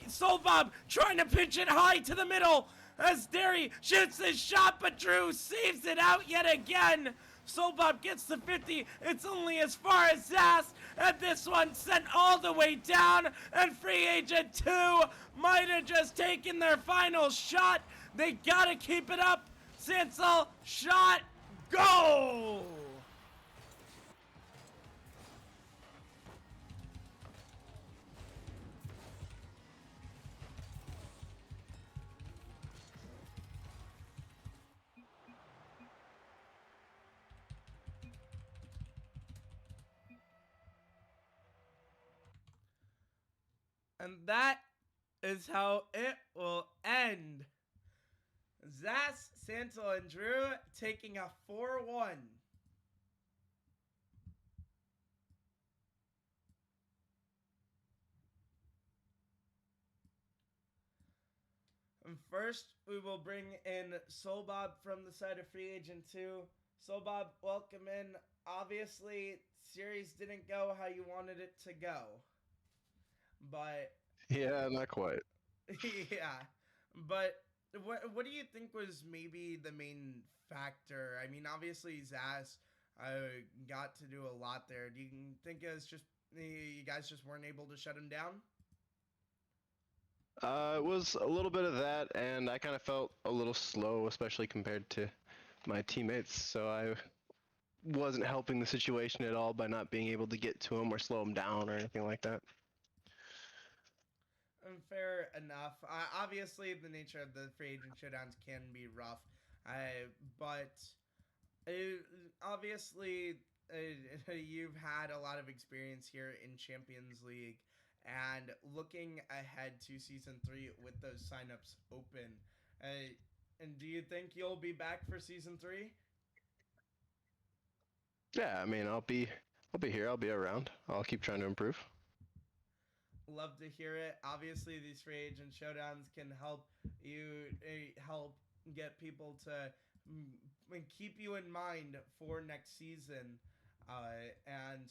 Soulbob trying to pitch it high to the middle as Derry shoots his shot, but Drew saves it out yet again. Soulbob gets to 50. It's only as far as Zass, and this one sent all the way down, and free agent 2 might have just taken their final shot. They gotta keep it up. Sansel, shot, goal! And that is how it will end. Zass, Santel, and Drew taking a 4-1. And first, we will bring in Soulbob from the side of free agent 2. Soulbob, welcome in. Obviously, series didn't go how you wanted it to go. But yeah, not quite. yeah, but what do you think was maybe the main factor? I mean, obviously Zass got to do a lot there. Do you think it was just you guys just weren't able to shut him down? It was a little bit of that, and I kind of felt a little slow, especially compared to my teammates. So I wasn't helping the situation at all by not being able to get to him or slow him down or anything like that. Fair enough. Obviously, the nature of the free agent showdowns can be rough, but obviously you've had a lot of experience here in Champions League, and looking ahead to Season 3 with those signups open, and do you think you'll be back for Season 3? Yeah, I mean, I'll be here. I'll be around. I'll keep trying to improve. Love to hear it. Obviously, these free agent showdowns can help you help get people to keep you in mind for next season. And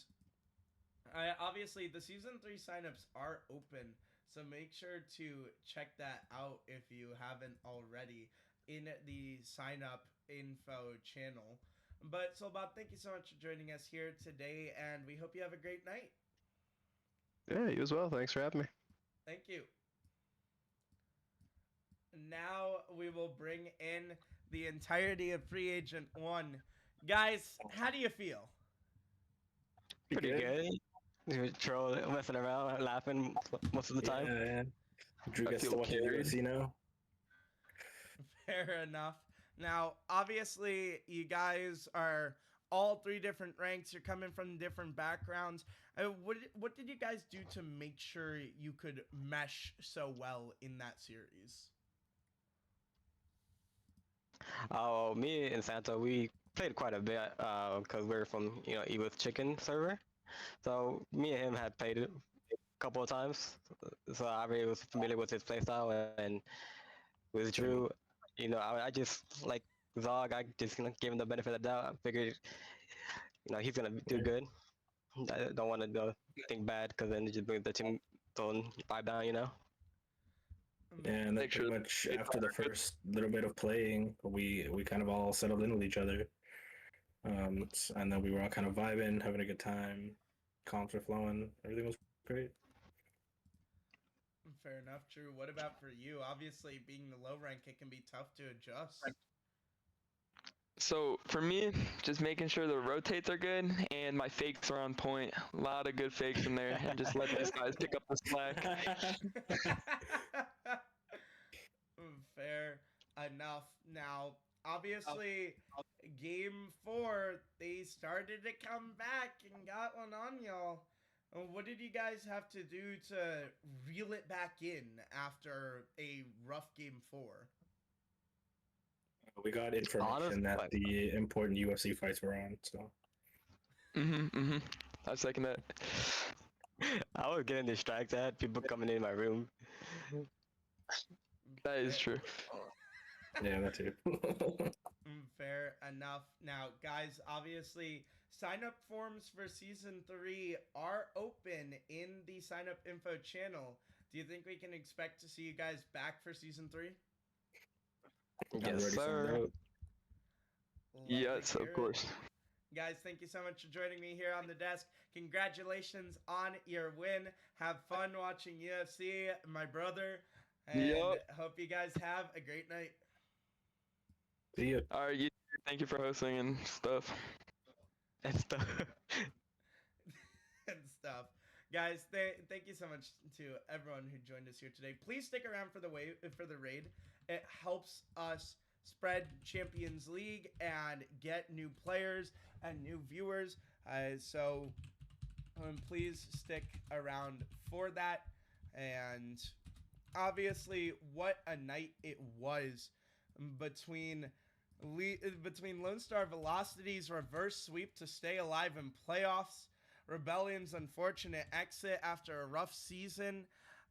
obviously, the season 3 signups are open, so make sure to check that out if you haven't already in the sign up info channel. But Solbot, thank you so much for joining us here today, and we hope you have a great night. Yeah, you as well. Thanks for having me. Thank you. Now we will bring in the entirety of Free Agent 1. Guys, how do you feel? Pretty good. You're trolling, messing around, laughing most of the time. Yeah. Drew I gets feel to watch carried. yours, you know? Fair enough. Now, obviously, you guys are all 3 different ranks. You're coming from different backgrounds. What did you guys do to make sure you could mesh so well in that series? Oh, me and Santa, we played quite a bit because we're from, Eat with Chicken server. So me and him had played it a couple of times. So I already was familiar with his playstyle, and with Drew, I just like Zog. I just gave him the benefit of the doubt. I figured, he's gonna do good. I don't want to do anything bad because then it just brings the team tone vibe down, Yeah, and then pretty much after the first little bit of playing, we kind of all settled in with each other. And then we were all kind of vibing, having a good time. Comps were flowing. Everything was great. Fair enough, Drew. What about for you? Obviously, being the low rank, it can be tough to adjust. So for me, just making sure the rotates are good and my fakes are on point. A lot of good fakes in there, and just let these guys pick up the slack. Fair enough. Now, obviously, game 4, they started to come back and got one on y'all. What did you guys have to do to reel it back in after a rough game 4? We got information that the important UFC fights were on, so. I second that. I was getting distracted. I had people coming in my room. That is true. Yeah, that too. Fair enough. Now, guys, obviously, sign-up forms for Season 3 are open in the sign-up info channel. Do you think we can expect to see you guys back for Season 3? Yes, sir. Yes, of course. Guys, thank you so much for joining me here on the desk. Congratulations on your win. Have fun watching UFC, my brother. And hope you guys have a great night. See ya. All right, thank you for hosting and stuff. And stuff. And stuff. Guys, thank you so much to everyone who joined us here today. Please stick around for the raid. It helps us spread Champions League and get new players and new viewers. So please stick around for that. And obviously, what a night it was between Lone Star Velocity's reverse sweep to stay alive in playoffs, Rebellion's unfortunate exit after a rough season,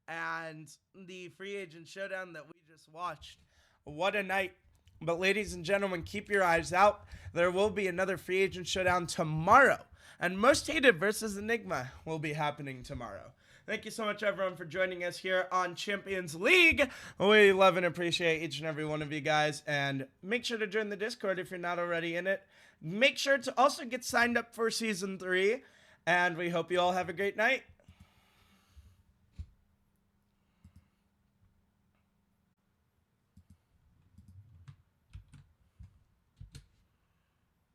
and the free agent showdown that we just watched. What a night. But ladies and gentlemen, keep your eyes out. There will be another free agent showdown tomorrow, and Most Hated versus Enigma will be happening tomorrow. Thank you so much, everyone, for joining us here on Champions League. We love and appreciate each and every one of you guys. And make sure to join the Discord if you're not already in it. Make sure to also get signed up for Season 3. And we hope you all have a great night.